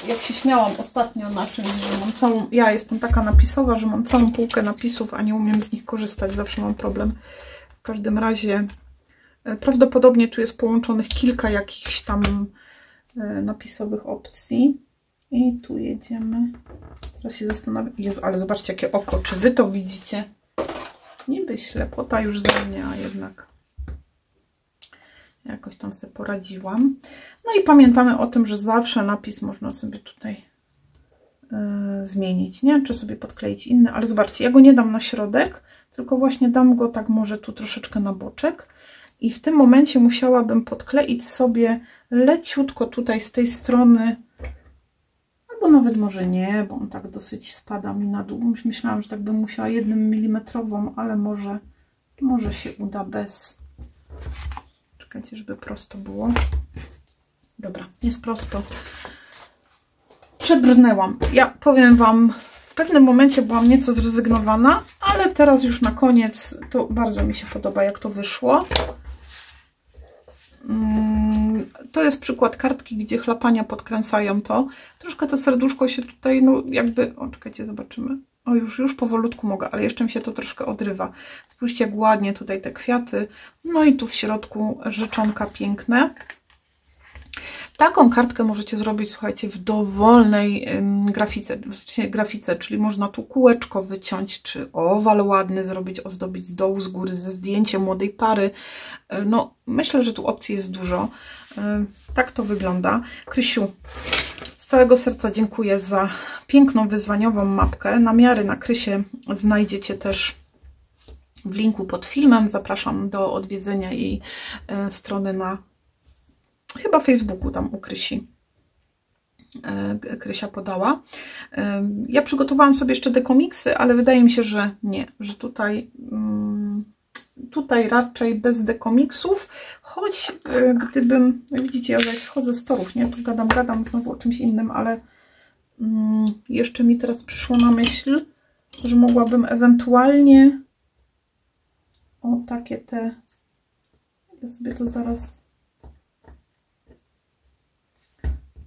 jak się śmiałam ostatnio na czymś, że mam całą, ja jestem taka napisowa, że mam całą półkę napisów, a nie umiem z nich korzystać, zawsze mam problem. W każdym razie prawdopodobnie tu jest połączonych kilka jakichś tam napisowych opcji. I tu jedziemy. Teraz się zastanawiam. Jezu, ale zobaczcie, jakie oko. Czy wy to widzicie? Niby ślepota już ze mnie, a jednak jakoś tam sobie poradziłam. No i pamiętamy o tym, że zawsze napis można sobie tutaj zmienić, nie? Czy sobie podkleić inny. Ale zobaczcie, ja go nie dam na środek, tylko właśnie dam go tak może tu troszeczkę na boczek. I w tym momencie musiałabym podkleić sobie leciutko tutaj z tej strony, albo nawet może nie, bo on tak dosyć spada mi na dół. Myślałam, że tak bym musiała 1 mm, ale może się uda bez. Czekajcie, żeby prosto było. Dobra, jest prosto. Przebrnęłam. Ja powiem Wam, w pewnym momencie byłam nieco zrezygnowana, ale teraz już na koniec to bardzo mi się podoba, jak to wyszło. To jest przykład kartki, gdzie chlapania podkręcają to. Troszkę to serduszko się tutaj, no jakby, o czekajcie, zobaczymy. O, już powolutku mogę, ale jeszcze mi się to troszkę odrywa. Spójrzcie, jak ładnie tutaj te kwiaty. No i tu w środku rzeczonka piękne. Taką kartkę możecie zrobić, słuchajcie, w dowolnej grafice, czyli można tu kółeczko wyciąć, czy owal ładny zrobić, ozdobić z dołu, z góry, ze zdjęciem młodej pary. No, myślę, że tu opcji jest dużo. Tak to wygląda. Krysiu, z całego serca dziękuję za piękną, wyzwaniową mapkę. Namiary na Krysię znajdziecie też w linku pod filmem. Zapraszam do odwiedzenia jej strony na chyba Facebooku, tam u Krysi. Krysia podała. Ja przygotowałam sobie jeszcze dekomiksy, ale wydaje mi się, że nie, że tutaj raczej bez dekomiksów, choć gdybym, widzicie, ja jak schodzę z torów, nie, tu gadam znowu o czymś innym, ale jeszcze mi teraz przyszło na myśl, że mogłabym ewentualnie o takie te, ja sobie to zaraz,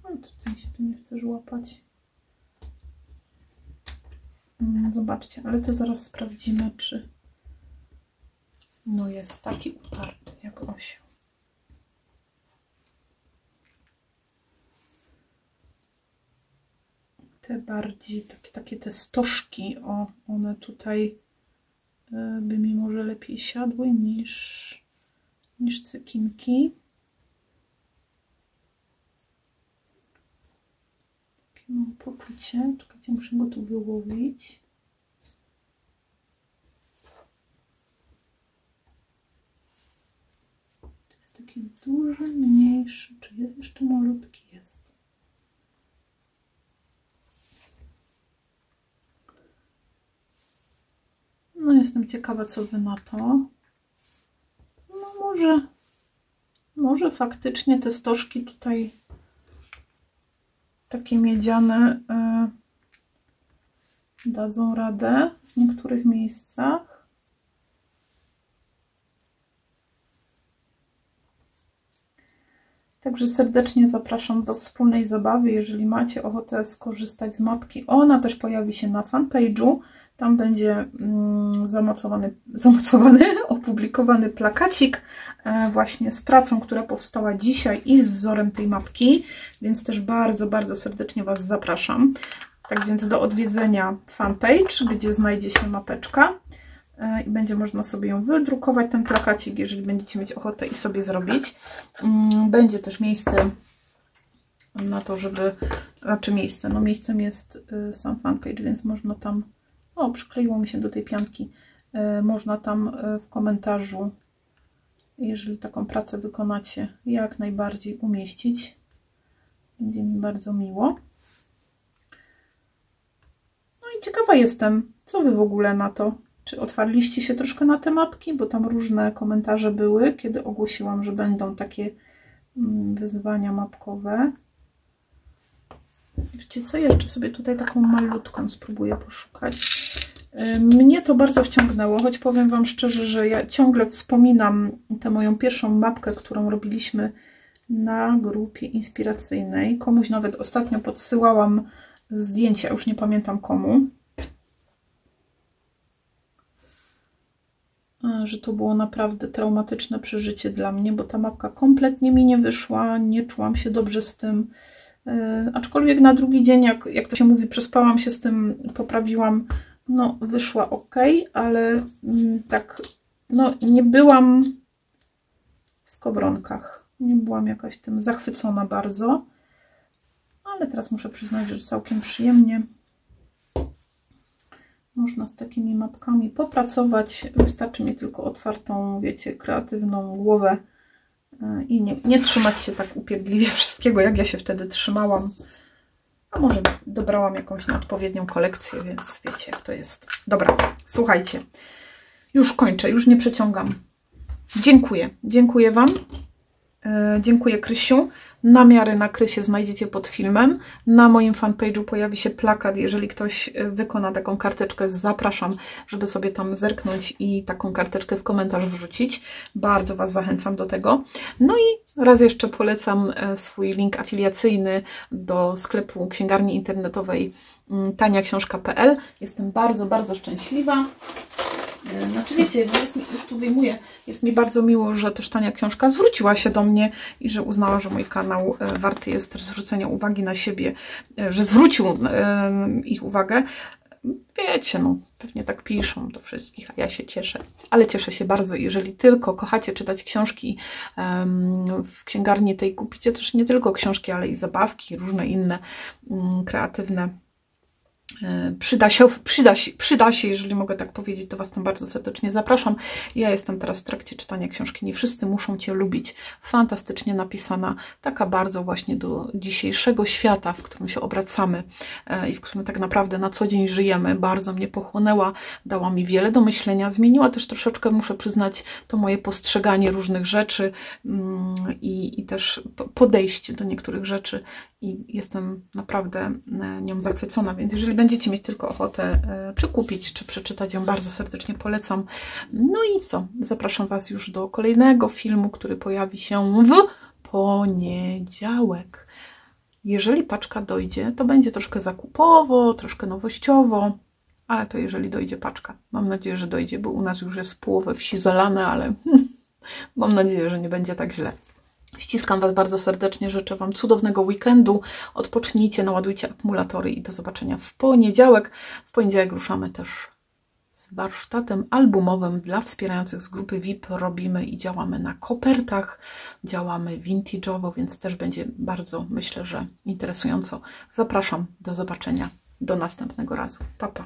tutaj mi się tu nie chcesz łapać. Zobaczcie, ale to zaraz sprawdzimy, czy no jest taki utarty jak osioł. Te bardziej, takie te stożki, o, one tutaj by mi może lepiej siadły niż cekinki. Mam poczucie, czekajcie, muszę go tu wyłowić. To jest taki duży, mniejszy. Czy jest jeszcze malutki? Jest. No jestem ciekawa, co wy na to. No może faktycznie te stożki tutaj takie miedziane dadzą radę w niektórych miejscach. Także serdecznie zapraszam do wspólnej zabawy, jeżeli macie ochotę skorzystać z mapki. Ona też pojawi się na fanpage'u. Tam będzie opublikowany plakacik właśnie z pracą, która powstała dzisiaj i z wzorem tej mapki, więc też bardzo, bardzo serdecznie Was zapraszam. Tak więc do odwiedzenia fanpage, gdzie znajdzie się mapeczka i będzie można sobie ją wydrukować, ten plakacik, jeżeli będziecie mieć ochotę i sobie zrobić. Będzie też miejsce na to, żeby, no miejscem jest sam fanpage, więc można tam, o, przykleiło mi się do tej pianki, można tam w komentarzu, jeżeli taką pracę wykonacie, jak najbardziej umieścić. Będzie mi bardzo miło. No i ciekawa jestem, co Wy w ogóle na to? Czy otwarliście się troszkę na te mapki? Bo tam różne komentarze były, kiedy ogłosiłam, że będą takie wyzwania mapkowe. Wiecie co? Jeszcze sobie tutaj taką malutką spróbuję poszukać. Mnie to bardzo wciągnęło, choć powiem Wam szczerze, że ja ciągle wspominam tę moją pierwszą mapkę, którą robiliśmy na grupie inspiracyjnej. Komuś nawet ostatnio podsyłałam zdjęcia, już nie pamiętam komu. Że to było naprawdę traumatyczne przeżycie dla mnie, bo ta mapka kompletnie mi nie wyszła, nie czułam się dobrze z tym. Aczkolwiek na drugi dzień, jak to się mówi, przespałam się z tym, poprawiłam, no wyszła ok, ale tak, no nie byłam w skowronkach, nie byłam jakaś tym zachwycona bardzo, ale teraz muszę przyznać, że całkiem przyjemnie można z takimi mapkami popracować. Wystarczy mieć tylko otwartą, wiecie, kreatywną głowę i nie trzymać się tak upierdliwie wszystkiego, jak ja się wtedy trzymałam. A może dobrałam jakąś nieodpowiednią kolekcję, więc wiecie, jak to jest. Dobra, słuchajcie, już kończę, już nie przeciągam. Dziękuję Wam. Dziękuję, Krysiu. Namiary na Krysie znajdziecie pod filmem. Na moim fanpage'u pojawi się plakat. Jeżeli ktoś wykona taką karteczkę, zapraszam, żeby sobie tam zerknąć i taką karteczkę w komentarz wrzucić. Bardzo Was zachęcam do tego. No i raz jeszcze polecam swój link afiliacyjny do sklepu księgarni internetowej taniaksiążka.pl. Jestem bardzo, bardzo szczęśliwa. Znaczy wiecie, już tu wyjmuję, jest mi bardzo miło, że też Tania Książka zwróciła się do mnie i że uznała, że mój kanał warty jest też zwrócenia uwagi na siebie, że zwrócił ich uwagę. Wiecie, no pewnie tak piszą do wszystkich, a ja się cieszę. Ale cieszę się bardzo, jeżeli tylko kochacie czytać książki w księgarni tej, kupicie też nie tylko książki, ale i zabawki, różne inne kreatywne. Przyda się, jeżeli mogę tak powiedzieć, to Was tam bardzo serdecznie zapraszam. Ja jestem teraz w trakcie czytania książki Nie wszyscy muszą Cię lubić. Fantastycznie napisana, taka bardzo właśnie do dzisiejszego świata, w którym się obracamy i w którym tak naprawdę na co dzień żyjemy. Bardzo mnie pochłonęła, dała mi wiele do myślenia, zmieniła też troszeczkę, muszę przyznać, to moje postrzeganie różnych rzeczy i też podejście do niektórych rzeczy i jestem naprawdę nią zachwycona, więc jeżeli będziecie mieć tylko ochotę czy kupić, czy przeczytać ją, bardzo serdecznie polecam. No i co? Zapraszam Was już do kolejnego filmu, który pojawi się w poniedziałek. Jeżeli paczka dojdzie, to będzie troszkę zakupowo, troszkę nowościowo, ale to jeżeli dojdzie paczka. Mam nadzieję, że dojdzie, bo u nas już jest połowę wsi zalane, ale mam nadzieję, że nie będzie tak źle. Ściskam Was bardzo serdecznie, życzę Wam cudownego weekendu, odpocznijcie, naładujcie akumulatory i do zobaczenia w poniedziałek. W poniedziałek ruszamy też z warsztatem albumowym dla wspierających z grupy VIP. Robimy i działamy na kopertach, działamy vintage'owo, więc też będzie bardzo, myślę, że interesująco. Zapraszam, do zobaczenia, do następnego razu. Pa, pa.